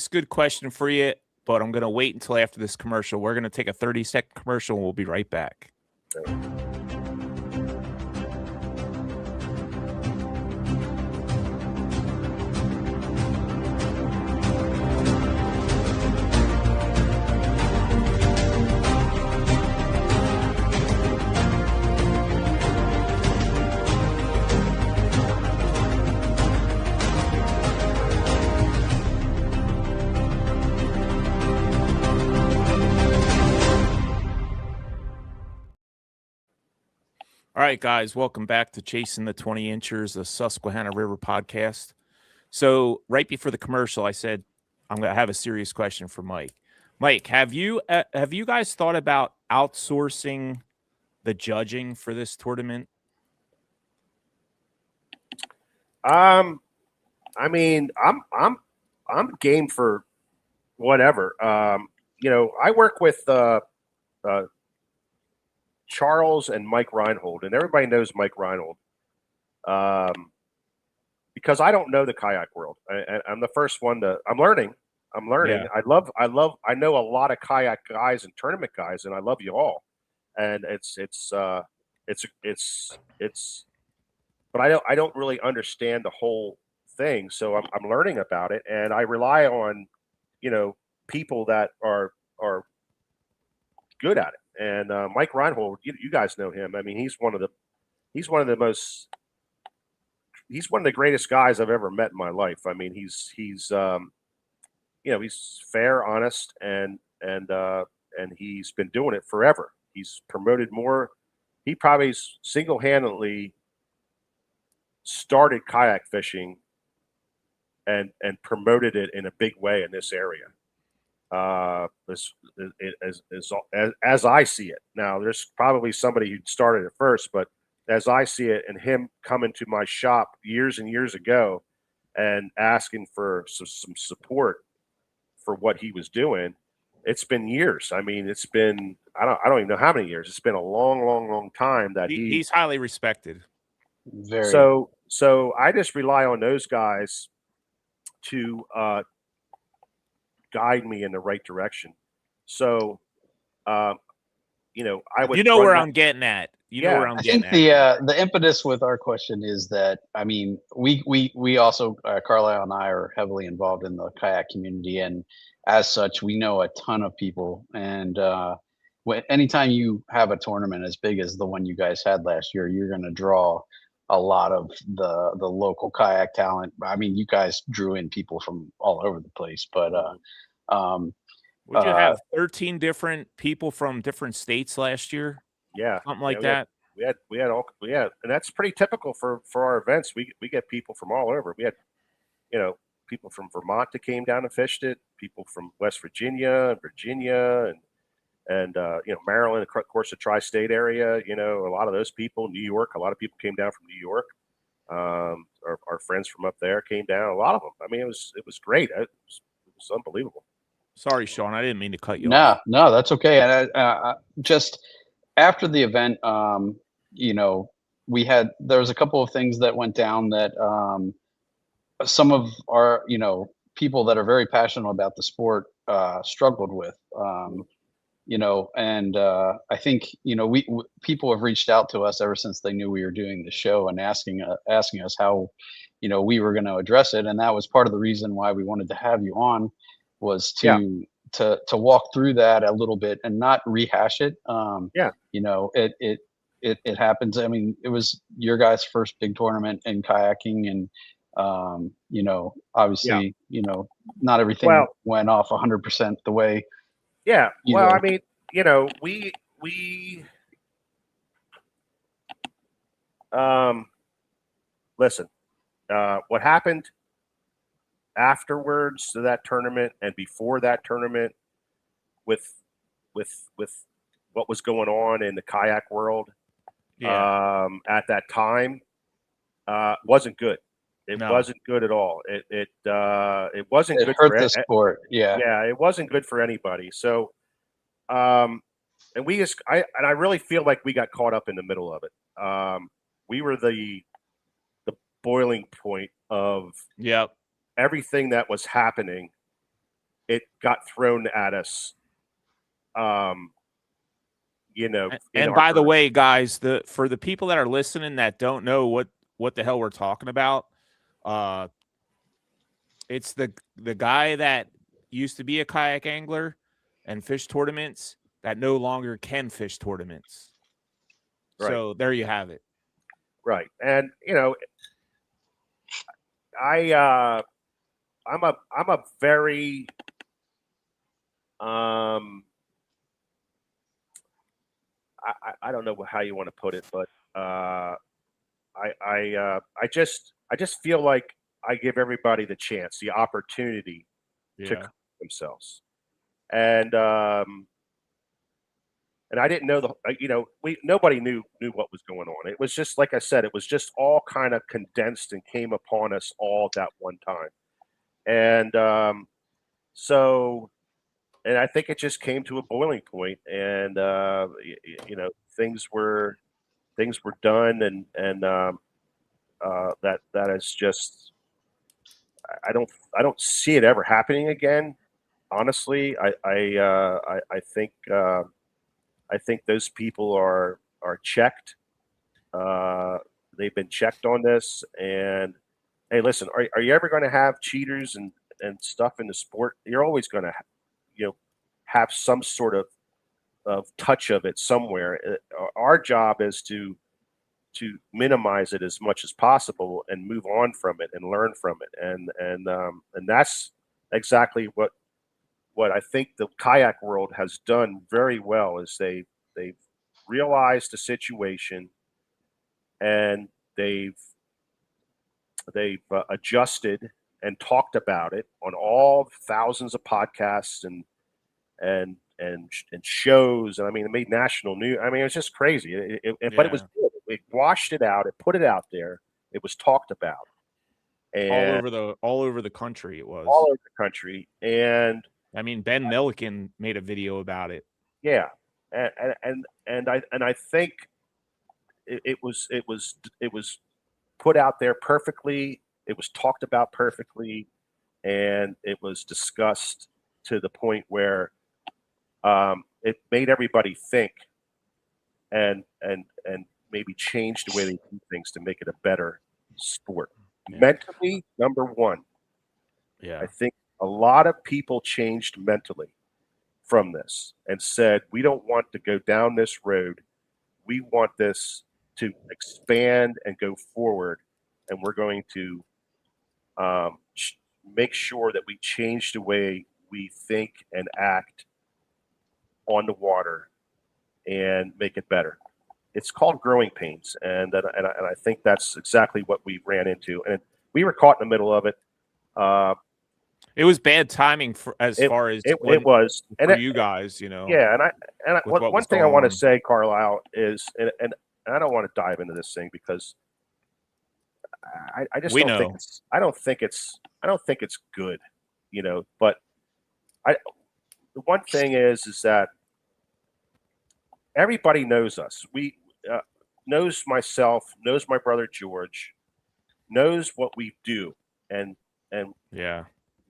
B: good question for you, but I'm gonna wait until after this commercial. We're gonna take a 30-second commercial, and we'll be right back. All right, guys, welcome back to Chasing the 20 Inchers, the Susquehanna River podcast. So right before the commercial, I said I'm going to have a serious question for Mike. Mike, have you guys thought about outsourcing the judging for this tournament?
E: I mean, I'm game for whatever. I work with Charles and Mike Reinhold, and everybody knows Mike Reinhold because I don't know the kayak world. I'm the first one I'm learning. Yeah. I know a lot of kayak guys and tournament guys, and I love you all. And but I don't really understand the whole thing. So I'm learning about it, and I rely on, people that are good at it. And Mike Reinhold, you guys know him. I mean, he's one of the greatest guys I've ever met in my life. I mean, he's fair, honest, and he's been doing it forever. He's promoted more. He probably single-handedly started kayak fishing and promoted it in a big way in this area. As I see it now, there's probably somebody who started it first, but as I see it, and him coming to my shop years and years ago and asking for some support for what he was doing, it's been years. I mean, it's been I don't even know how many years. It's been a long time that
B: he's highly respected.
D: Very.
E: So I just rely on those guys to guide me in the right direction. So, I would.
B: Where I'm getting at. Where I'm getting at.
D: I think the impetus with our question is that, I mean, we also Carlisle and I are heavily involved in the kayak community, and as such, we know a ton of people. And anytime you have a tournament as big as the one you guys had last year, you're going to draw a lot of the local kayak talent. I mean, you guys drew in people from all over the place, but
B: would you have 13 different people from different states last year?
E: Yeah,
B: something like that.
E: We had, and that's pretty typical for our events. We get people from all over. We had, people from Vermont that came down and fished it. People from West Virginia, and Maryland, of course, the tri-state area. A lot of those people. New York, a lot of people came down from New York. Our friends from up there came down. A lot of them. I mean, it was great. It was unbelievable.
B: Sorry, Sean, I didn't mean to cut you off.
D: No, that's okay. And I just after the event, there was a couple of things that went down that some of our people that are very passionate about the sport struggled with. And I think people have reached out to us ever since they knew we were doing the show and asking us how we were going to address it, and that was part of the reason why we wanted to have you on, was to walk through that a little bit and not rehash it. It happens. I mean, it was your guys' first big tournament in kayaking, and obviously not everything went off 100% the way.
E: Yeah. Well, I mean, you know, listen, what happened afterwards to that tournament and before that tournament with what was going on in the kayak world at that time wasn't good. It wasn't good at all. It wasn't good
D: hurt
E: for
D: the sport. Yeah,
E: it wasn't good for anybody. So and I really feel like we got caught up in the middle of it. We were the boiling point of everything that was happening. It got thrown at us. You know,
B: and by the way, guys, for the people that are listening that don't know what the hell we're talking about, it's the guy that used to be a kayak angler and fish tournaments that no longer can fish tournaments.
E: Right.
B: So there you have it.
E: Right. And you know, I'm a very I don't know how you want to put it, but I just feel like I give everybody the chance, the opportunity to correct themselves. And I didn't know nobody knew what was going on. It was just like I said, it was just all kind of condensed and came upon us all at that one time. And and I think it just came to a boiling point, and things were done, and that is just I don't see it ever happening again. Honestly, I think those people are checked. They've been checked on this, and hey, listen, are you ever going to have cheaters and stuff in the sport? You're always going to have some sort of touch of it somewhere. Our job is to minimize it as much as possible and move on from it and learn from it, and that's exactly what I think the kayak world has done very well. Is they've realized the situation, and they've adjusted and talked about it on all thousands of podcasts and shows. And I mean, it made national news. I mean, it was just crazy. But it was good. It washed it out. It put it out there. It was talked about. And
B: all over the country. It was
E: all over the country. And
B: I mean, Ben Milliken made a video about it.
E: Yeah, and I think it was put out there perfectly. It was talked about perfectly, and it was discussed to the point where it made everybody think and maybe change the way they do things to make it a better sport. Yeah. Mentally, number one.
B: Yeah,
E: I think a lot of people changed mentally from this and said, we don't want to go down this road. We want this to expand and go forward, and we're going to make sure that we change the way we think and act on the water and make it better. It's called growing pains, and I think that's exactly what we ran into, and we were caught in the middle of it.
B: It was bad timing far as
E: it was
B: for you guys, you know.
E: Yeah, and one thing I want to say, Carlisle, is and I don't want to dive into this thing because I just don't think it's good, you know. But the one thing is that everybody knows us. We knows myself, knows my brother George, knows what we do, and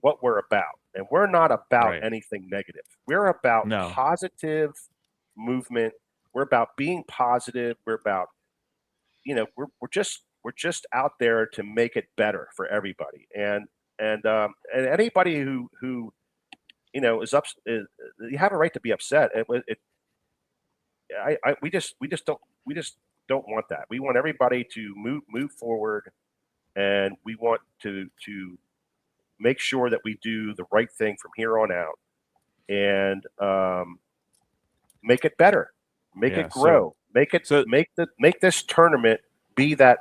E: what we're about. And we're not about anything negative. We're about positive movement. We're about being positive. We're about, we're just out there to make it better for everybody. And anybody who is you have a right to be upset. We just don't want that. We want everybody to move forward, and we want to make sure that we do the right thing from here on out. And make it better, make it grow, make this tournament be that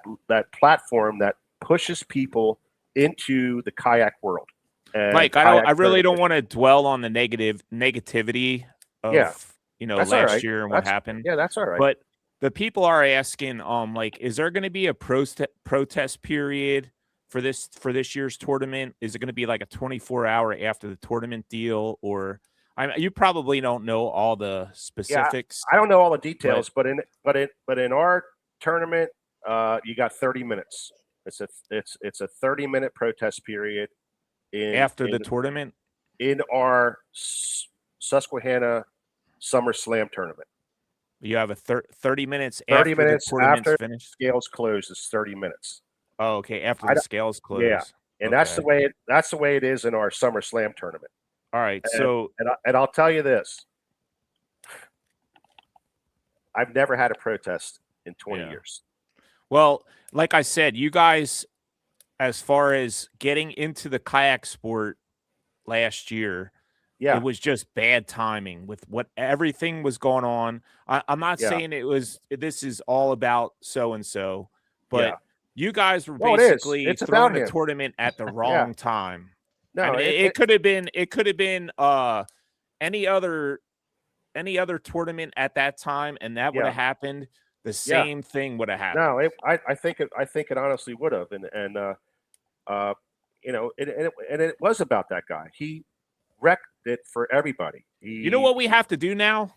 E: platform that pushes people into the kayak world. And
B: Mike, I really don't want to dwell on the negativity of last year and what happened.
E: Yeah, that's all right.
B: But the people are asking, like, is there going to be a protest period for this year's tournament? Is it going to be like a 24-hour after the tournament deal, or you probably don't know all the specifics?
E: I don't know all the details, but in our tournament, you got 30 minutes. It's a 30-minute protest period
B: after the tournament
E: in our Susquehanna Summer Slam tournament.
B: You have a 30 minutes
E: 30 minutes
B: the tournament's
E: after
B: finished.
E: Scales closed is 30 minutes.
B: Oh, okay. After the scales close.
E: Yeah, and that's the way it is in our Summer Slam tournament.
B: All right.
E: And I'll tell you this: I've never had a protest in 20 years.
B: Well, like I said, you guys, as far as getting into the kayak sport last year, it was just bad timing with what everything was going on. I'm not saying this is all about so-and-so, but you guys were basically throwing the tournament at the wrong time.
E: No,
B: I mean, it could have been any other tournament at that time, and that would have happened. The same thing would have happened.
E: No, I think it honestly would have, and it was about that guy. He wrecked it for everybody. You
B: know what we have to do now?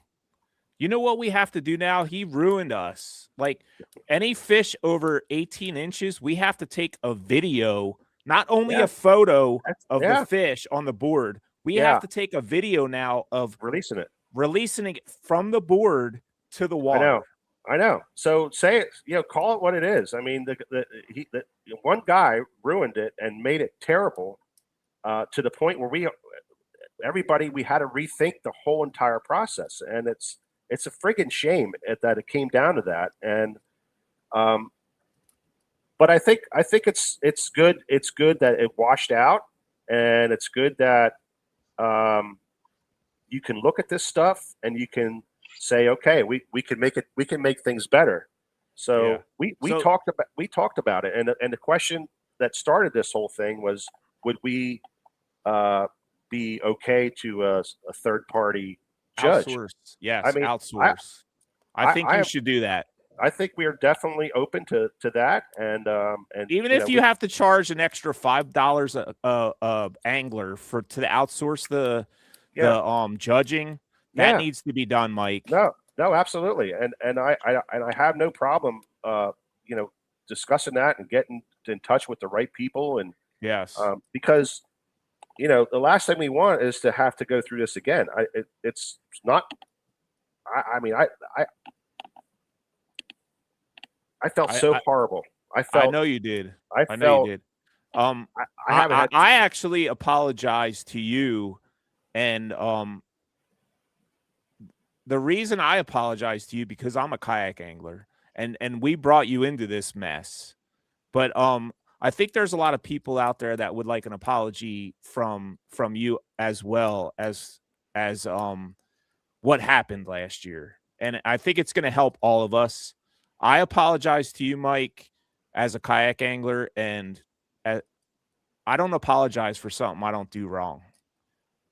B: He ruined us. Like, any fish over 18 inches, we have to take a video, not only a photo of the fish on the board. We have to take a video now of releasing it from the board to the water.
E: I know. So say it, call it what it is. I mean, the one guy ruined it and made it terrible to the point where we had to rethink the whole entire process, and it's a friggin' shame that it came down to that. And but I think it's good. It's good that it washed out, and it's good that you can look at this stuff and you can say, okay, we can make things better. So we talked about it, and the question that started this whole thing was, would we be okay to a third party judge?
B: Outsource. Yes,
E: I mean,
B: outsource. I think you should do that.
E: I think we are definitely open to that, and
B: even if you have to charge an extra $5 a angler to outsource the judging, that needs to be done, Mike.
E: No, absolutely, and I have no problem, discussing that and getting in touch with the right people, and because the last thing we want is to have to go through this again. It's not. I felt so horrible.
B: I know you did. I know you did. I actually apologized to you, and the reason I apologize to you, because I'm a kayak angler, and we brought you into this mess. But I think there's a lot of people out there that would like an apology from you, as well as what happened last year. And I think it's going to help all of us. I apologize to you, Mike, as a kayak angler, and I don't apologize for something I don't do wrong.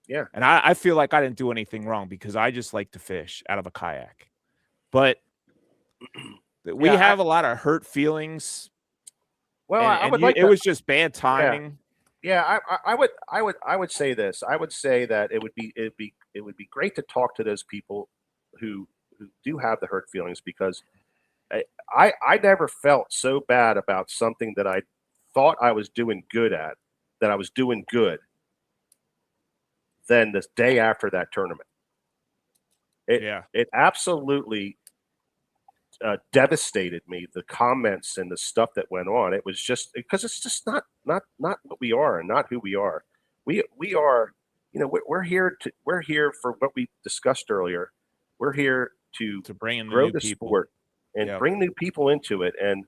E: Yeah.
B: And I feel like I didn't do anything wrong, because I just like to fish out of a kayak. But we have a lot of hurt feelings.
E: Well,
B: it was just bad timing.
E: Yeah, I would say this. I would say that it would be great to talk to those people who do have the hurt feelings, because I never felt so bad about something that I thought I was doing good at, that I was doing good, than the day after that tournament. It absolutely devastated me, the comments and the stuff that went on. It was just because it's just not what we are, and not who we are. We are, we're here for what we discussed earlier. We're here to
B: bring in
E: grow the sport and bring new people into it, and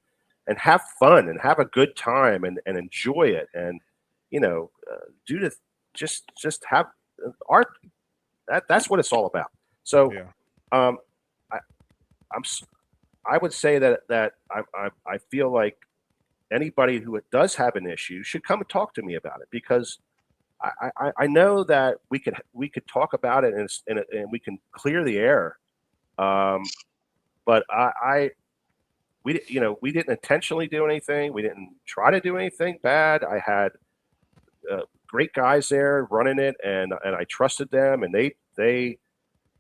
E: have fun and have a good time and enjoy it, and do the just have art. That's what it's all about. So I I'm I would say that I feel like anybody who does have an issue should come and talk to me about it, because I know that we could talk about it, and we can clear the air. But we didn't intentionally do anything. We didn't try to do anything bad. I had great guys there running it, and I trusted them, and they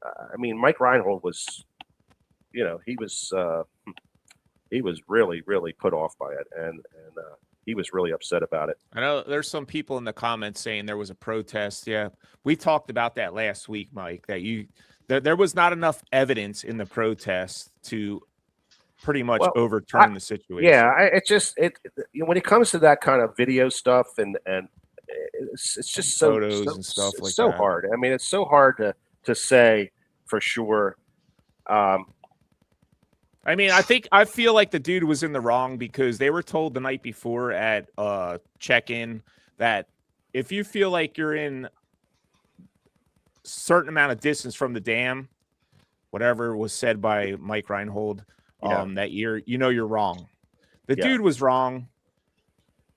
E: I mean, Mike Reinhold was, he was really, really put off by it, and he was really upset about it.
B: I know there's some people in the comments saying there was a protest. Yeah, we talked about that last week, Mike, that there was not enough evidence in the protest to pretty much overturn the situation.
E: Yeah, when it comes to that kind of video stuff, and it's just
B: photos and stuff like
E: so
B: that.
E: hard. I mean, it's so hard to say for sure.
B: I mean, I feel like the dude was in the wrong, because they were told the night before at check-in that if you feel like you're in a certain amount of distance from the dam, whatever was said by Mike Reinhold, that you're wrong. The dude was wrong.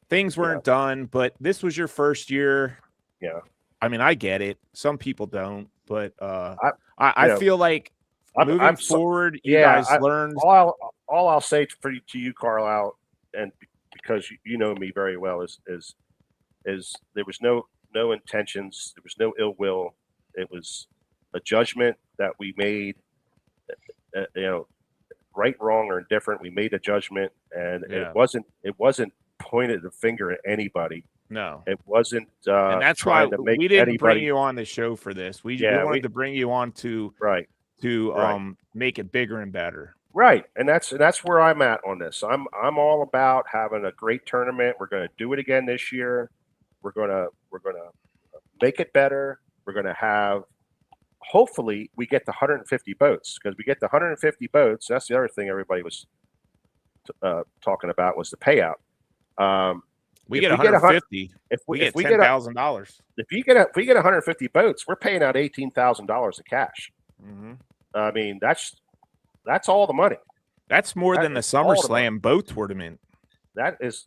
B: Things weren't done, but this was your first year.
E: Yeah.
B: I mean, I get it. Some people don't, but I feel like moving forward, you guys learned.
E: All I'll say to you, Carlisle, and because you know me very well, is there was no intentions, there was no ill will. It was a judgment that we made. Right, wrong, or indifferent. We made a judgment, and it wasn't pointed the finger at anybody.
B: No,
E: it wasn't.
B: And that's why we didn't bring you on the show for this. We wanted to bring you on to make it bigger and better.
E: Right, and that's where I'm at on this. I'm all about having a great tournament. We're going to do it again this year. We're gonna make it better. We're going to have. Hopefully, we get the 150 boats, because we get the 150 boats. That's the other thing everybody was talking about, was the payout.
B: We get 150. If we get $10,000.
E: If we get 150 boats, we're paying out $18,000 in cash.
B: Mm-hmm.
E: I mean, that's all the money.
B: That's more than the SummerSlam boat tournament.
E: That is,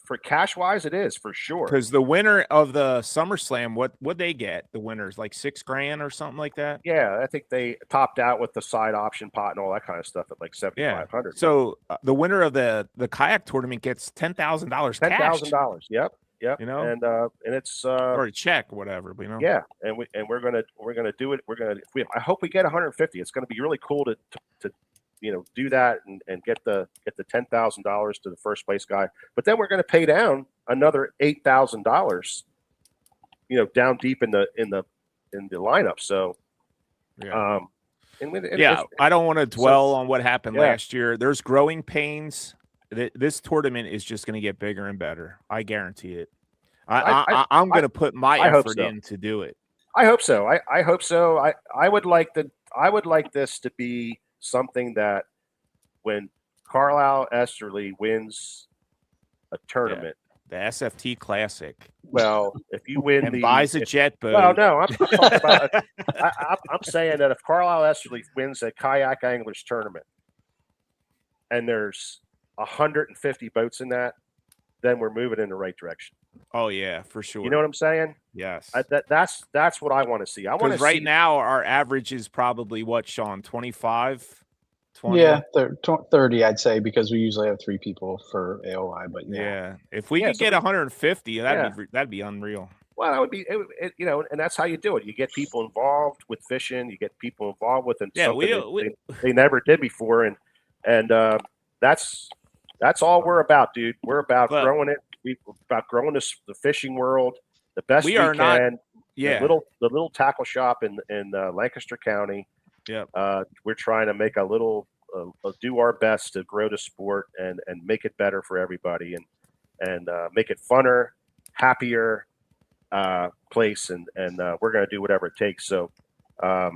E: for cash wise, it is for sure.
B: Because the winner of the SummerSlam, what they get? The winners like $6,000 or something like that.
E: Yeah, I think they topped out with the side option pot and all that kind of stuff at like $7,500.
B: So the winner of the kayak tournament gets $10,000.
E: $10,000. Yep. And it's
B: or a check, whatever.
E: Yeah, and we're gonna do it. I hope we get 150. It's gonna be really cool to do that and get the $10,000 to the first place guy. But then we're going to pay down another $8,000, down deep in the lineup. So,
B: I don't want to dwell on what happened last year. There's growing pains. This tournament is just going to get bigger and better. I guarantee it. I'm going to put my effort in to do it.
E: I hope so. I hope so. I would like this to be something that when Carlisle Esterly wins a tournament,
B: the SFT Classic.
E: Well, if you win
B: and buys a jet boat.
E: Well, no, I'm talking about. I'm saying that if Carlisle Esterly wins a kayak anglers tournament, and there's 150 boats in that, then we're moving in the right direction.
B: Oh yeah, for sure.
E: You know what I'm saying?
B: Yes.
E: That's what I want to see. I want to
B: right now our average is probably what, Sean? 25, 20?
D: Yeah, 30, I'd say, because we usually have 3 people for AOI. But
B: yeah, if we could get 150, that'd be unreal.
E: Well, that would be, and that's how you do it. You get people involved with fishing. You get people involved with something they never did before, and that's all we're about, dude. We're about growing it. We're about growing the fishing world the best we can. The little tackle shop in Lancaster County.
B: Yeah.
E: We're trying to make do our best to grow the sport and make it better for everybody and make it funner, happier place, and we're going to do whatever it takes. So, I'll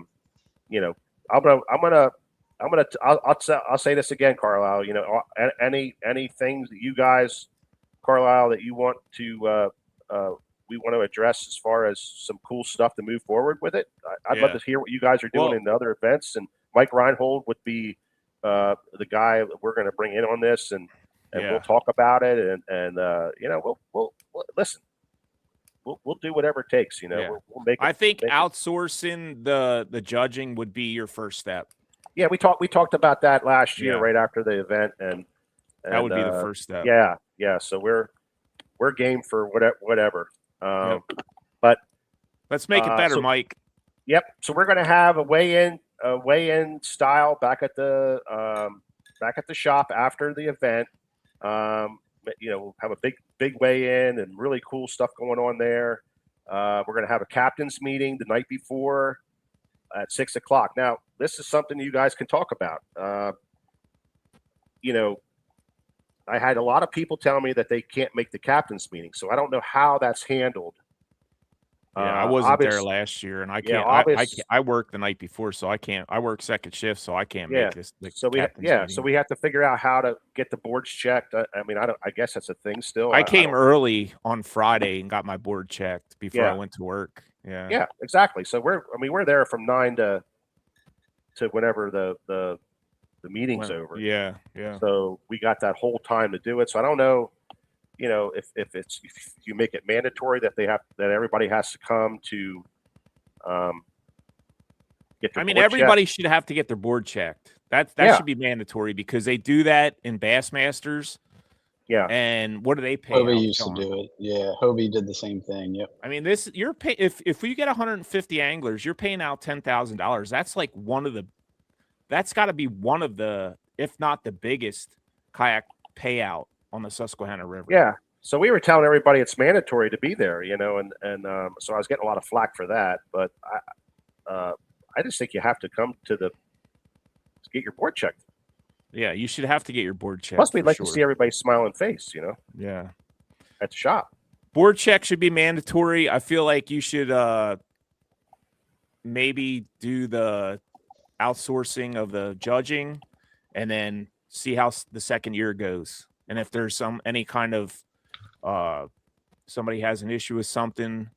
E: say this again, Carlisle. Anything that you guys, Carlisle, that you want to we want to address as far as some cool stuff to move forward with it? I'd love to hear what you guys are doing in the other events. And Mike Reinhold would be the guy that we're going to bring in on this, and we'll talk about it. And we'll listen. We'll do whatever it takes. We'll make it.
B: I think outsourcing the judging would be your first step.
E: Yeah, we talked about that last year, right after the event, and
B: that would be the first step.
E: Yeah. So we're game for whatever. But
B: let's make it better, Mike.
E: Yep. So we're going to have a weigh-in style back at the shop after the event. We'll have a big weigh-in and really cool stuff going on there. We're going to have a captain's meeting the night before at 6:00. Now, this is something you guys can talk about. I had a lot of people tell me that they can't make the captain's meeting, so I don't know how that's handled.
B: I wasn't there last year, and I can't. I worked the night before, so I can't. I work second shift, so I can't make this.
E: So we have to figure out how to get the boards checked. I guess that's a thing still.
B: I came early on Friday and got my board checked before I went to work.
E: Yeah, exactly. So we're there from 9 to whenever the meeting's over.
B: Yeah.
E: So we got that whole time to do it. So I don't know. If you make it mandatory that everybody has to come to get their board
B: everybody
E: checked.
B: should have to get their board checked. That should be mandatory because they do that in Bassmasters.
E: Yeah.
B: And what do they pay?
D: Hobie used to do it. Yeah, Hobie did the same thing. Yep.
B: You're pay if we get 150 anglers, you're paying out $10,000. That's like that's got to be one of the, if not the biggest kayak payout on the Susquehanna River.
E: Yeah. So we were telling everybody it's mandatory to be there, and so I was getting a lot of flack for that. But I just think you have to come to get your board checked.
B: Yeah, you should have to get your board checked.
E: Plus, we'd like to see everybody's smiling face,
B: Yeah.
E: At the shop.
B: Board check should be mandatory. I feel like you should maybe do the outsourcing of the judging and then see how the second year goes. And if there's any kind of somebody has an issue with something,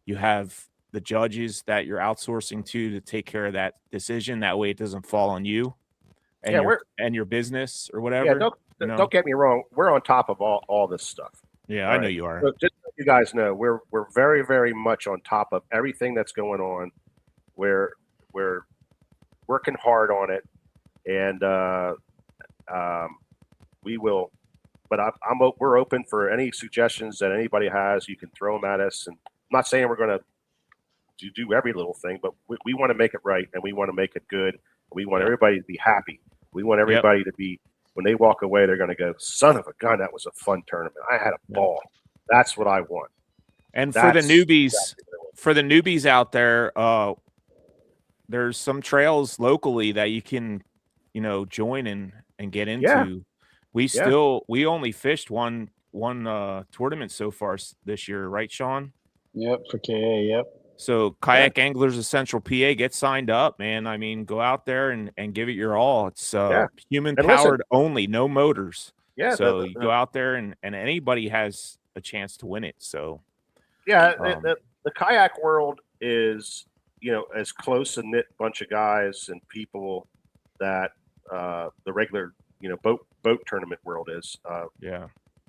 B: you have the judges that you're outsourcing to take care of that decision. That way it doesn't fall on you and your business or whatever.
E: Yeah, don't get me wrong. We're on top of all this stuff.
B: Yeah, I know you are.
E: So just so you guys know, we're very, very much on top of everything that's going on. We're working hard on it, and we will. But we're open for any suggestions that anybody has. You can throw them at us. And I'm not saying we're going to do every little thing, but we want to make it right, and we want to make it good. We want everybody to be happy. We want everybody to be, when they walk away, they're going to go, son of a gun, that was a fun tournament. I had a ball. That's what I want.
B: And for the newbies out there, there's some trails locally that you can, join and get into. Yeah. We only fished one tournament so far this year, right, Sean?
D: Yep, for KA, yep.
B: So Kayak Anglers of Central PA, get signed up, man. Go out there and give it your all. It's human powered only, no motors. Yeah. So you go out there and anybody has a chance to win it. So
E: the kayak world is, as close a knit bunch of guys and people that the regular, boat tournament world is.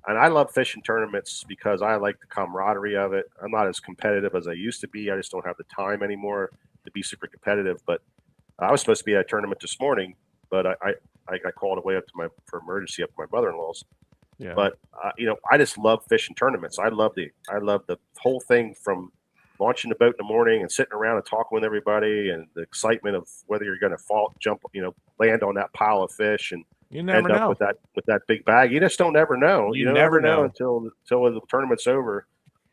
E: And I love fishing tournaments because I like the camaraderie of it. I'm not as competitive as I used to be. I just don't have the time anymore to be super competitive. But I was supposed to be at a tournament this morning, but I got called away for emergency up to my mother-in-law's. Yeah. But I just love fishing tournaments. I love the whole thing, from launching the boat in the morning and sitting around and talking with everybody, and the excitement of whether you're going to land on that pile of fish and
B: you never know
E: with that big bag. You just don't ever know. You never know until the tournament's over,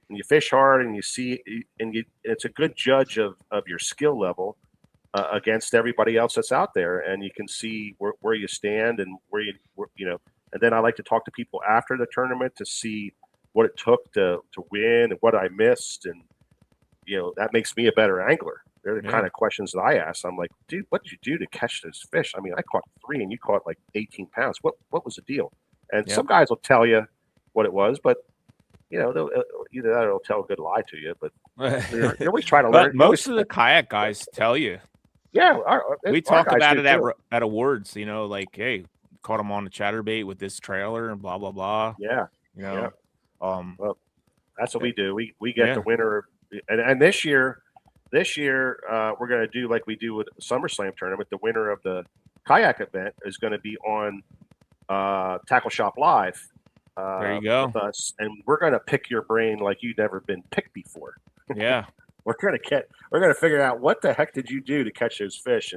E: and you fish hard and you see, and it's a good judge of your skill level against everybody else that's out there, and you can see where you stand and where and then I like to talk to people after the tournament to see what it took to win and what I missed, and that makes me a better angler. They're the kind of questions that I ask. I'm like, dude, what did you do to catch those fish? I mean, I caught 3 and you caught like 18 pounds. What was the deal? And some guys will tell you what it was, but either that or it'll tell a good lie to you. But you're always trying to learn.
B: But most of the kayak guys tell you.
E: Yeah,
B: We talk about it at awards. You know, like, hey, caught him on the chatterbait with this trailer and blah blah blah.
E: Yeah,
B: you know.
E: Well, that's what we do. We get the winner, and this year we're going to do like we do with the SummerSlam tournament. The winner of the kayak event is going to be on Tackle Shop Live.
B: There you go.
E: With us, and we're going to pick your brain like you've never been picked before.
B: Yeah.
E: We're going to figure out what the heck did you do to catch those fish,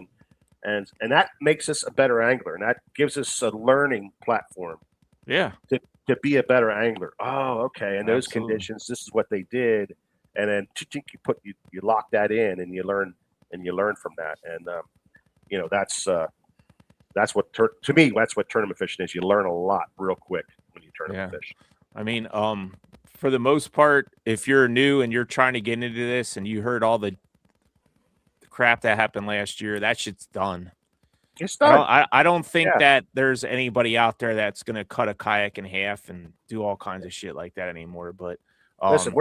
E: and that makes us a better angler, and that gives us a learning platform.
B: Yeah.
E: To be a better angler. Oh, okay. In those
B: Absolutely.
E: conditions, this is what they did, and then you lock that in, and you learn from that, and that's what to me that's what tournament fishing is. You learn a lot real quick when you tournament fish.
B: I mean, for the most part, if you're new and you're trying to get into this and you heard all the crap that happened last year, that shit's done.
E: It's done.
B: I don't think that there's anybody out there that's going to cut a kayak in half and do all kinds of shit like that anymore. But
E: listen,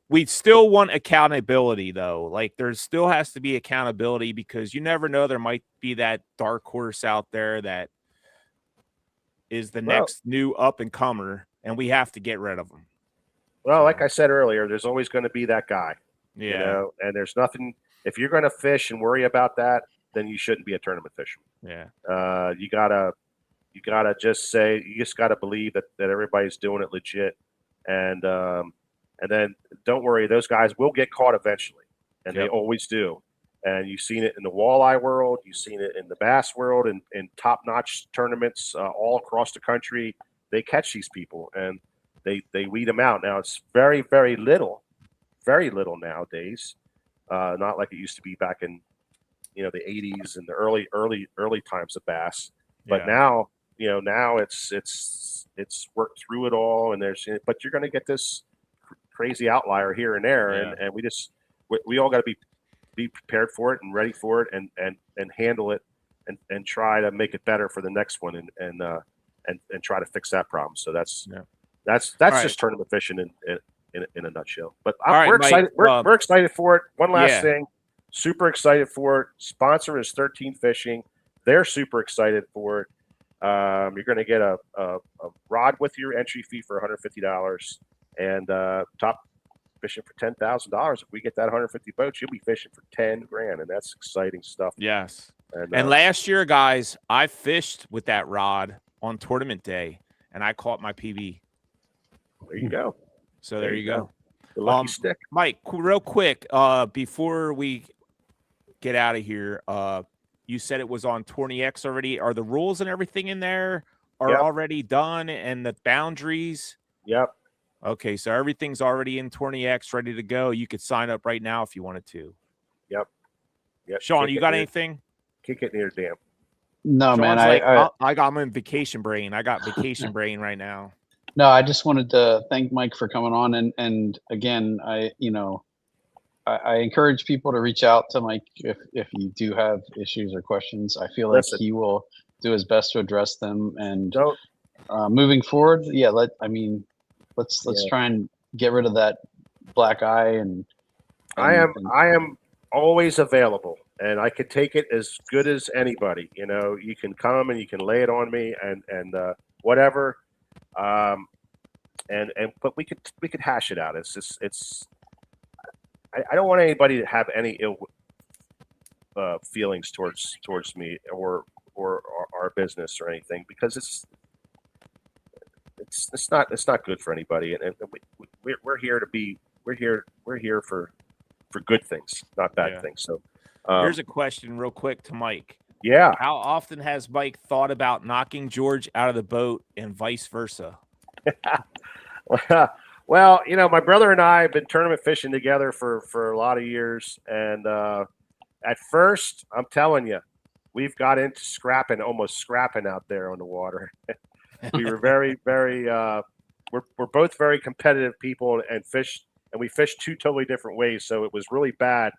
B: we still want accountability though. Like there still has to be accountability because you never know, there might be that dark horse out there that is the next new up and comer, and we have to get rid of them.
E: Well, like I said earlier, there's always going to be that guy.
B: Yeah.
E: You know, and there's nothing. If you're going to fish and worry about that, then you shouldn't be a tournament fisherman.
B: Yeah.
E: You gotta just say, you just gotta believe that everybody's doing it legit, and then don't worry, those guys will get caught eventually, and they always do. And you've seen it in the walleye world, you've seen it in the bass world, and in top-notch tournaments all across the country. They catch these people and they weed them out. Now it's very, very little nowadays. Not like it used to be back in the 80s and the early times of bass. But now it's worked through it all, and but you're going to get this crazy outlier here and there, and we all got to be prepared for it and ready for it, and handle it, and try to make it better for the next one, and try to fix that problem. So that's just tournament fishing in a nutshell. But we're excited. We're excited for it. One last thing, super excited for it. Sponsor is 13 Fishing. They're super excited for it. You're going to get a rod with your entry fee for $150, and top fishing for $10,000. If we get that 150 boats, you'll be fishing for $10,000, and that's exciting stuff.
B: Yes. And last year, guys, I fished with that rod on tournament day, and I caught my PB.
E: There you go.
B: So there you go.
E: The lucky stick.
B: Mike, real quick, before we get out of here, you said it was on Twenties already. Are the rules and everything in there already done, and the boundaries?
E: Yep.
B: Okay, so everything's already in 20X, ready to go. You could sign up right now if you wanted to.
E: Yep.
B: Sean, you got anything?
E: Can't get near the dam.
D: No,
B: Sean's
D: man.
B: I'm in vacation brain. I got vacation brain right now.
D: No, I just wanted to thank Mike for coming on, and again, I encourage people to reach out to Mike if you do have issues or questions. I feel like he will do his best to address them. And moving forward, let's try and get rid of that black eye. And
E: I am always available, and I could take it as good as anybody. You can come and you can lay it on me, and whatever. But we could hash it out. I don't want anybody to have any ill feelings towards me or our business or anything, because it's not good for anybody. And we're here for good things, not bad things. So
B: here's a question real quick to Mike.
E: Yeah.
B: How often has Mike thought about knocking George out of the boat and vice versa?
E: Well, my brother and I have been tournament fishing together for a lot of years. And at first, I'm telling you, we've got into almost scrapping out there on the water. We were very, very, we're both very competitive people and we fished two totally different ways. So it was really bad.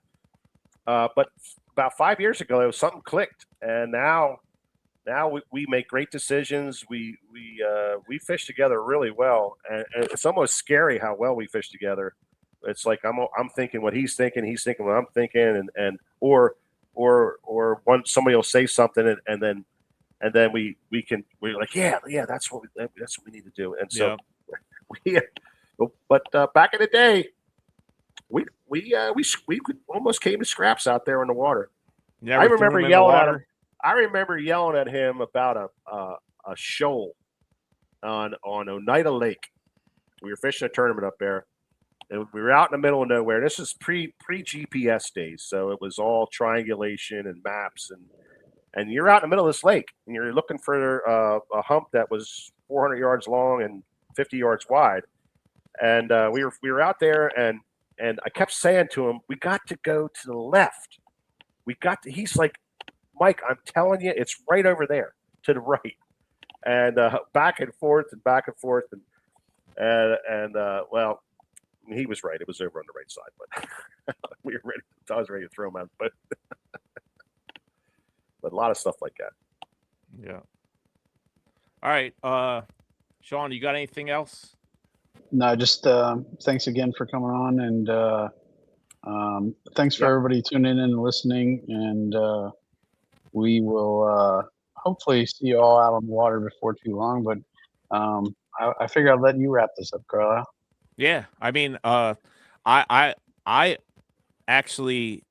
E: But about 5 years ago, something clicked. And now now we make great decisions. We fish together really well, and it's almost scary how well we fish together. It's like I'm thinking what he's thinking what I'm thinking, and or one somebody will say something, and then we're like that's what we need to do, and so we. But back in the day, we almost came to scraps out there in the water.
B: Never
E: I remember
B: threw him in the
E: yelling at
B: water?
E: him. I remember yelling at him about a shoal on Oneida Lake. We were fishing a tournament up there, and we were out in the middle of nowhere. This is pre GPS days, so it was all triangulation and maps, and you're out in the middle of this lake, and you're looking for a hump that was 400 yards long and 50 yards wide. And we were out there, and I kept saying to him, "We got to go to the left. He's like, "Mike, I'm telling you, it's right over there to the right." And back and forth, and well, he was right. It was over on the right side, but we were ready. I was ready to throw him out, but a lot of stuff like that.
B: Yeah. All right, Sean, you got anything else?
D: No, just thanks again for coming on, and thanks for everybody tuning in and listening. And we will hopefully see you all out on the water before too long. But I figure I'll let you wrap this up, Carlisle.
B: Yeah, I mean, I actually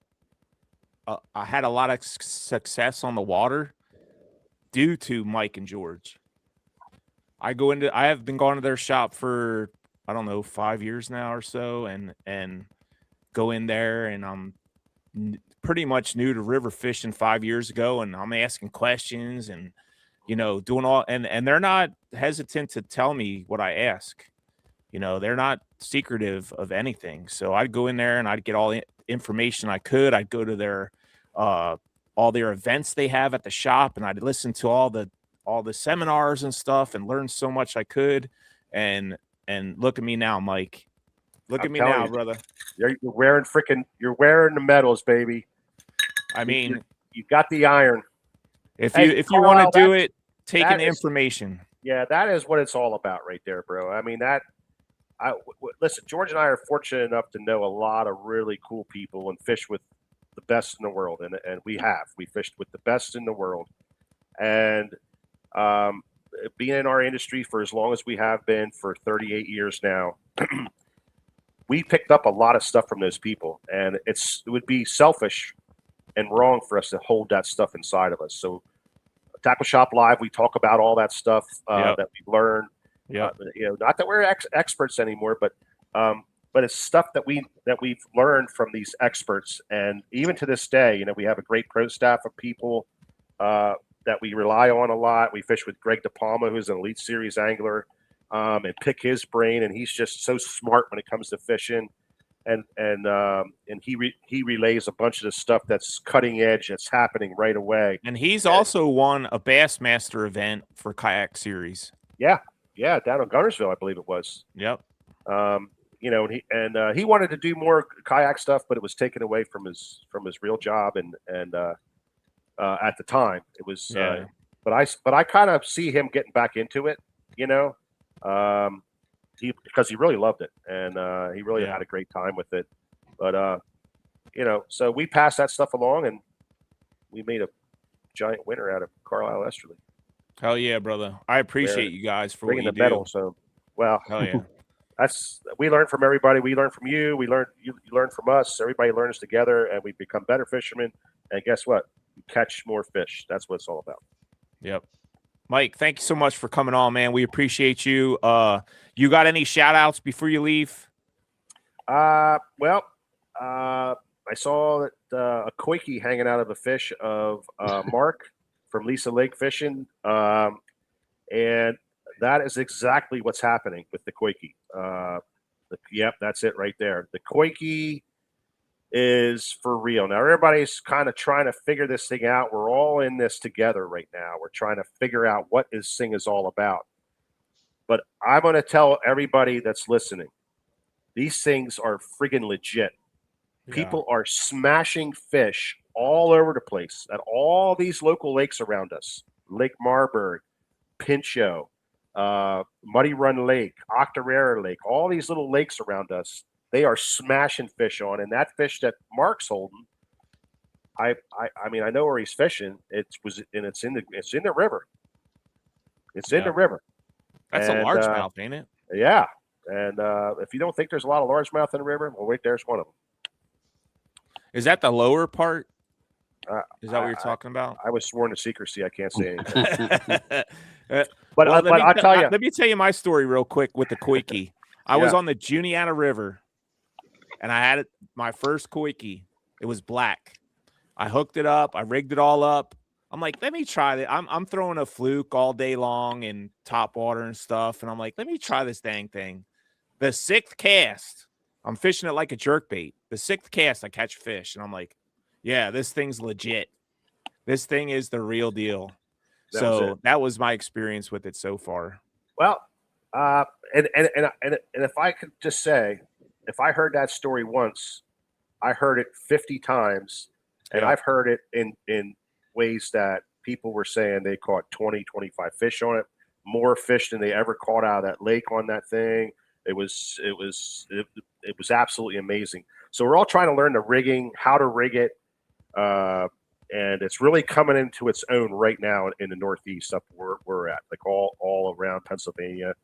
B: I had a lot of success on the water due to Mike and George. I have been going to their shop for, I don't know, 5 years now or so, and go in there, and I'm pretty much new to river fishing 5 years ago, and I'm asking questions and, doing all, and they're not hesitant to tell me what I ask. They're not secretive of anything. So I'd go in there and I'd get all the information I could. I'd go to their all their events they have at the shop, and I'd listen to all the seminars and stuff and learn so much I could. And look at me now, Mike. Look at me now, brother.
E: You're wearing the medals, baby.
B: I mean,
E: you got the iron.
B: If you want to do it, take in information.
E: Yeah, that is what it's all about right there, bro. I mean, listen, George and I are fortunate enough to know a lot of really cool people and fish with the best in the world, and we fished with the best in the world, and being in our industry for as long as we have been, for 38 years now, we picked up a lot of stuff from those people, and it would be selfish and wrong for us to hold that stuff inside of us. So Tackle Shop Live, we talk about all that stuff that we learned.
B: Yeah,
E: not that we're experts anymore, but it's stuff that we've learned from these experts, and even to this day, we have a great pro staff of people that we rely on a lot. We fish with Greg DePalma, who's an Elite Series angler, and pick his brain, and he's just so smart when it comes to fishing, and he relays a bunch of the stuff that's cutting edge, that's happening right away.
B: And he's also won a Bassmaster event for Kayak Series.
E: Yeah, down in Gunnersville, I believe it was.
B: Yep.
E: He wanted to do more kayak stuff, but it was taken away from his real job, and at the time it was. But I kind of see him getting back into it, because he really loved it, and he really had a great time with it. But so we passed that stuff along, and we made a giant winner out of Carlisle Esterly.
B: Hell yeah, brother! I appreciate you guys for
E: bringing
B: what you
E: the medal.
B: do.
E: So, well,
B: hell yeah.
E: We learn from everybody. We learn from you. You learn from us. Everybody learns together, and we become better fishermen. And guess what? We catch more fish. That's what it's all about.
B: Yep. Mike, thank you so much for coming on, man. We appreciate you. You got any shout outs before you leave?
E: I saw that a koiki hanging out of a fish of Mark from Lisa Lake Fishing. And that is exactly what's happening with the koiki. Yep, that's it right there. The koiki is for real. Now, everybody's kind of trying to figure this thing out. We're all in this together right now. We're trying to figure out what this thing is all about. But I'm going to tell everybody that's listening, these things are friggin' legit. Yeah. People are smashing fish all over the place at all these local lakes around us. Lake Marburg, Pinchot, Muddy Run Lake, Octorara Lake, all these little lakes around us, they are smashing fish on. And that fish that Mark's holding, I mean, I know where he's fishing. It's in the river. It's in the river.
B: That's a largemouth, ain't it?
E: Yeah. And if you don't think there's a lot of largemouth in the river, well, wait, there's one of them.
B: Is that the lower part? Is that what you're talking about?
E: I was sworn to secrecy. I can't say anything.
B: But
E: I'll tell you.
B: Let me tell you my story real quick with the Koiki. I was on the Juniata River, and I had my first Koiki. It was black. I hooked it up. I rigged it all up. I'm like, let me try it. I'm throwing a fluke all day long in top water and stuff, and I'm like, let me try this dang thing. The 6th cast, I'm fishing it like a jerkbait. The 6th cast, I catch fish, and I'm like, yeah, this thing's legit. This thing is the real deal. That was my experience with it so far.
E: Well, and if I could just say, if I heard that story once, I heard it 50 times, and I've heard it in ways that people were saying they caught 20, 25 fish on it, more fish than they ever caught out of that lake on that thing. It was absolutely amazing. So we're all trying to learn the rigging, how to rig it. And it's really coming into its own right now in the Northeast up where we're at, like all around Pennsylvania,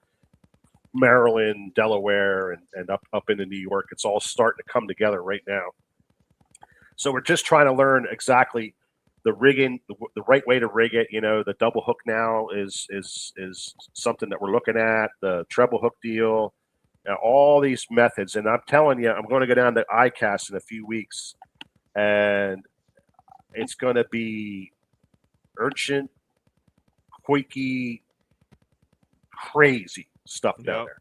E: Maryland, Delaware, and up into New York. It's all starting to come together right now. So we're just trying to learn exactly the rigging, the right way to rig it. You know, the double hook now is something that we're looking at, the treble hook deal, all these methods. And I'm telling you, I'm going to go down to ICAST in a few weeks, and it's going to be urchin, Koiki, crazy stuff down there.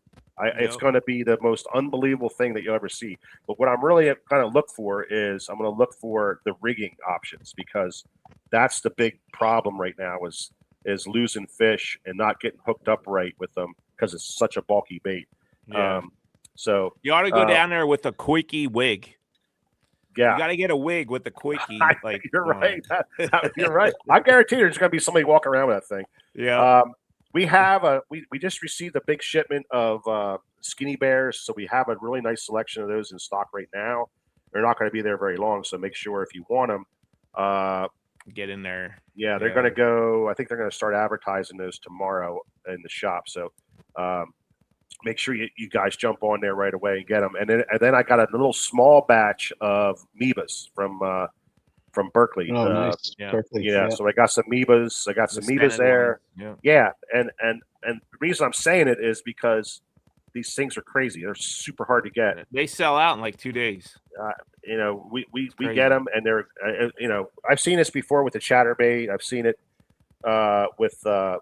E: It's going to be the most unbelievable thing that you'll ever see. But what I'm really going to look for is I'm going to look for the rigging options, because that's the big problem right now is losing fish and not getting hooked up right with them because it's such a bulky bait.
B: Yeah.
E: So
B: you ought to go down there with a Koiki wig.
E: Yeah,
B: you got to get a wig with the Koiki. Like
E: you're right. You're right. I guarantee there's going to be somebody walking around with that thing.
B: Yeah.
E: We have we just received a big shipment of skinny bears, so we have a really nice selection of those in stock right now. They're not going to be there very long, so make sure if you want them,
B: get in there.
E: Yeah, they're going to go. I think they're going to start advertising those tomorrow in the shop. So make sure you guys jump on there right away and get them. And then I got a little small batch of Mebas from Berkeley.
D: Oh, nice.
E: Berkeley, so I got some Mebas. I got some Mebas there. Yeah. And the reason I'm saying it is because these things are crazy. They're super hard to get.
B: They sell out in like 2 days.
E: We get them, and they're I've seen this before with the chatterbait. I've seen it with the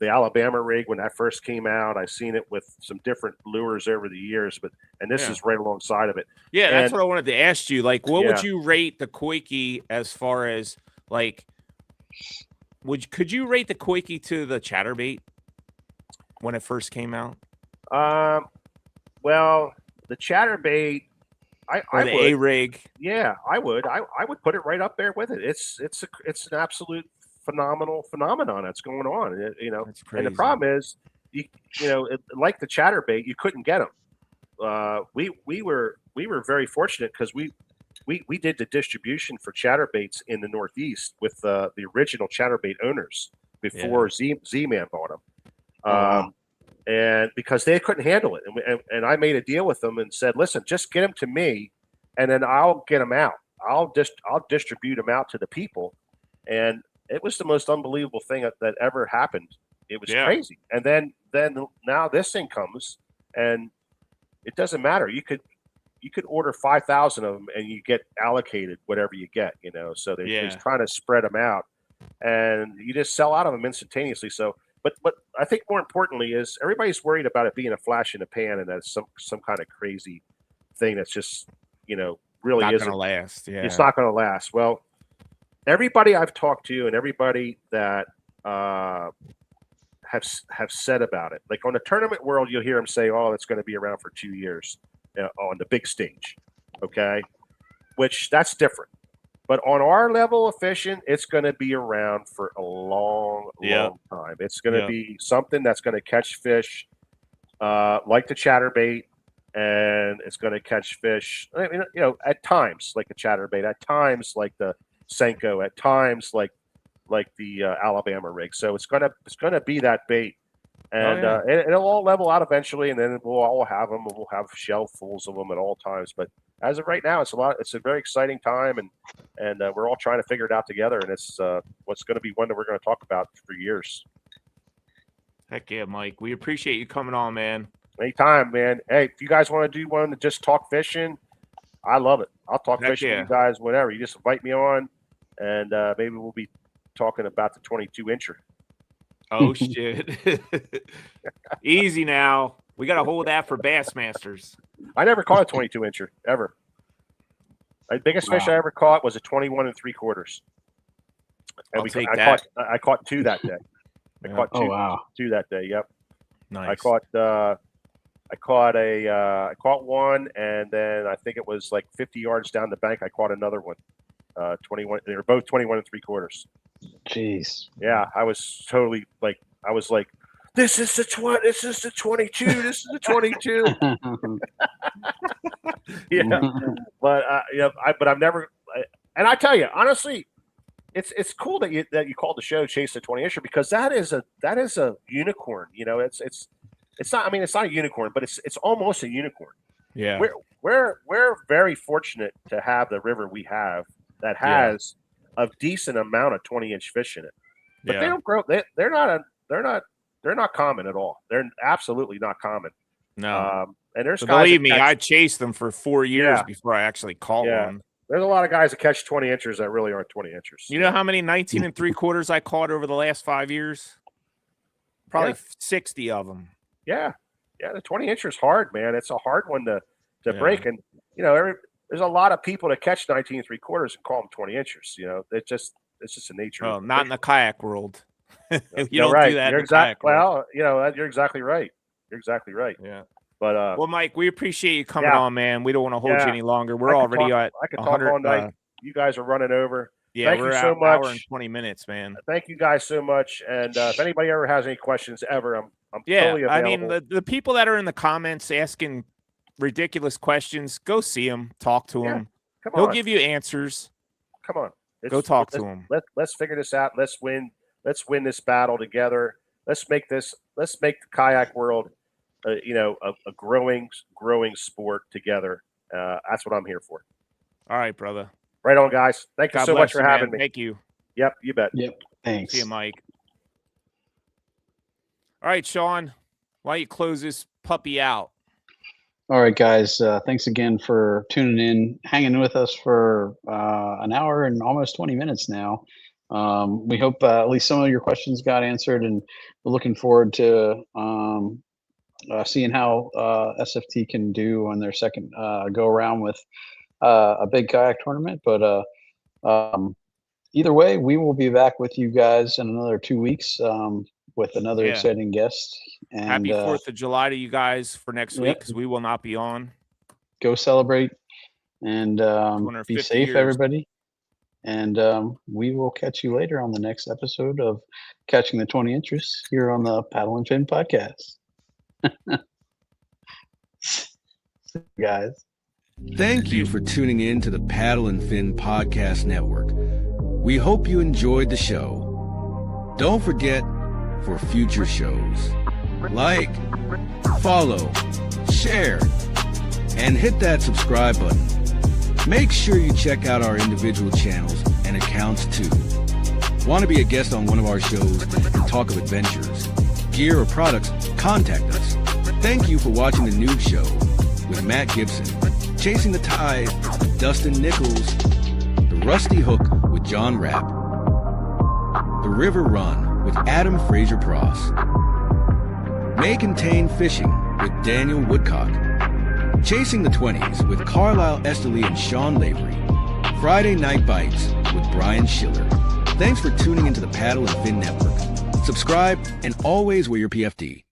E: Alabama rig when that first came out. I've seen it with some different lures over the years, and this is right alongside of it.
B: Yeah, that's what I wanted to ask you. Like, what would you rate the Koiki as far as like? Could you rate the Koiki to the chatterbait when it first came out?
E: Well, the chatterbait, I would.
B: A rig.
E: Yeah, I would. I would put it right up there with it. It's an absolute phenomenal phenomenon that's going on.
B: That's crazy.
E: And the problem is, like the chatterbait, you couldn't get them. We were very fortunate because we did the distribution for chatterbaits in the Northeast with the original chatterbait owners before Z-Man bought them. And because they couldn't handle it, and I made a deal with them and said, listen, just get them to me, and then I'll get them out. I'll distribute them out to the people, and it was the most unbelievable thing that ever happened. It was crazy. And then now this thing comes, and it doesn't matter. You could order 5,000 of them, and you get allocated whatever you get. So they're trying to spread them out, and you just sell out of them instantaneously. So. But I think more importantly is everybody's worried about it being a flash in the pan, and that's some kind of crazy thing that's just really
B: not
E: isn't
B: going to last. Yeah,
E: it's not going to last. Well, everybody I've talked to and everybody that have said about it, like on the tournament world, you'll hear them say, "Oh, it's going to be around for 2 years on the big stage," okay, which that's different. But on our level of fishing, it's going to be around for a long time. It's going to be something that's going to catch fish like the chatterbait, and it's going to catch fish, at times like the chatterbait, at times like the Senko, at times like the Alabama rig. So it's going to be that bait. And it'll all level out eventually, and then we'll all have them, and we'll have shelffuls of them at all times. But as of right now, it's a very exciting time, and we're all trying to figure it out together. And it's what's going to be one that we're going to talk about for years.
B: Heck yeah, Mike. We appreciate you coming on, man.
E: Anytime, man. Hey, if you guys want to do one to just talk fishing, I love it. I'll talk fishing with you guys whenever. You just invite me on, and maybe we'll be talking about the 22-incher.
B: Oh, shit. Easy now. We got to hold that for Bassmasters.
E: I never caught a 22-incher, ever. The biggest fish I ever caught was a 21 3/4. I caught two that day. I caught two that day. Yep.
B: Nice.
E: I caught one, and then I think it was like 50 yards down the bank. I caught another one. 21. They were both 21 3/4.
D: Jeez.
E: Yeah, I was totally like, this is the 22. This is the 22. But I've never. And I tell you honestly, it's cool that you called the show Chase the 20-incher, because that is a unicorn. It's not. I mean, it's not a unicorn, but it's almost a unicorn.
B: Yeah.
E: We're very fortunate to have the river we have that has a decent amount of 20-inch fish in it, but they don't grow. They're not common at all. They're absolutely not common.
B: No.
E: And there's
B: but
E: guys
B: believe me, I chased them for 4 years before I actually caught one.
E: There's a lot of guys that catch 20-inchers that really aren't 20-inchers.
B: You know how many 19 3/4 I caught over the last 5 years? Probably 60 of them.
E: Yeah. The 20-incher is hard, man. It's a hard one to break, and there's a lot of people that catch 19 3/4 and call them 20-inchers. It's just a nature.
B: Oh, not in the kayak world. You don't do that.
E: You're exactly right. You're exactly right.
B: Yeah.
E: But
B: well, Mike, we appreciate you coming on, man. We don't want to hold you any longer. We're already at
E: I could talk all night. You guys are running over.
B: Yeah,
E: thank
B: we're
E: you so much.
B: Hour and 20 minutes, man.
E: Thank you guys so much. And if anybody ever has any questions ever, I'm totally available.
B: I mean, the people that are in the comments asking ridiculous questions, go see him, talk to him. He'll give you answers.
E: Come on.
B: Go talk to him.
E: Let's figure this out. Let's win this battle together. Let's make the kayak world a growing sport together. That's what I'm here for.
B: All right, brother.
E: Right on, guys. Thank you so much for having me.
B: Thank you.
E: Yep, you bet.
D: Yep. Thanks.
B: See you, Mike. All right, Sean, why don't you close this puppy out?
D: All right, guys. Thanks again for tuning in, hanging with us for an hour and almost 20 minutes now. We hope at least some of your questions got answered, and we're looking forward to seeing how SFT can do on their second go around with a big kayak tournament. But either way, we will be back with you guys in another 2 weeks with another exciting guest. And
B: happy 4th of July to you guys for next week, because we will not be on.
D: Go celebrate and be safe, everybody. And we will catch you later on the next episode of Catching the 20-Inchers here on the Paddle and Fin podcast. See you guys.
F: Thank you for tuning in to the Paddle and Fin Podcast Network. We hope you enjoyed the show. Don't forget, for future shows, like, follow, share, and hit that subscribe button. Make sure you check out our individual channels and accounts too. Want to be a guest on one of our shows and talk of adventures, gear, or products? Contact us. Thank you for watching The Noob Show with Matt Gibson, Chasing the Tide with Dustin Nichols, The Rusty Hook with John Rapp, The River Run with Adam Fraser-Pross, May Contain Fishing with Daniel Woodcock, Chasing the 20s with Carlisle Esterly and Sean Lavery, Friday Night Bites with Brian Schiller. Thanks for tuning into the Paddle and Fin Network. Subscribe and always wear your PFD.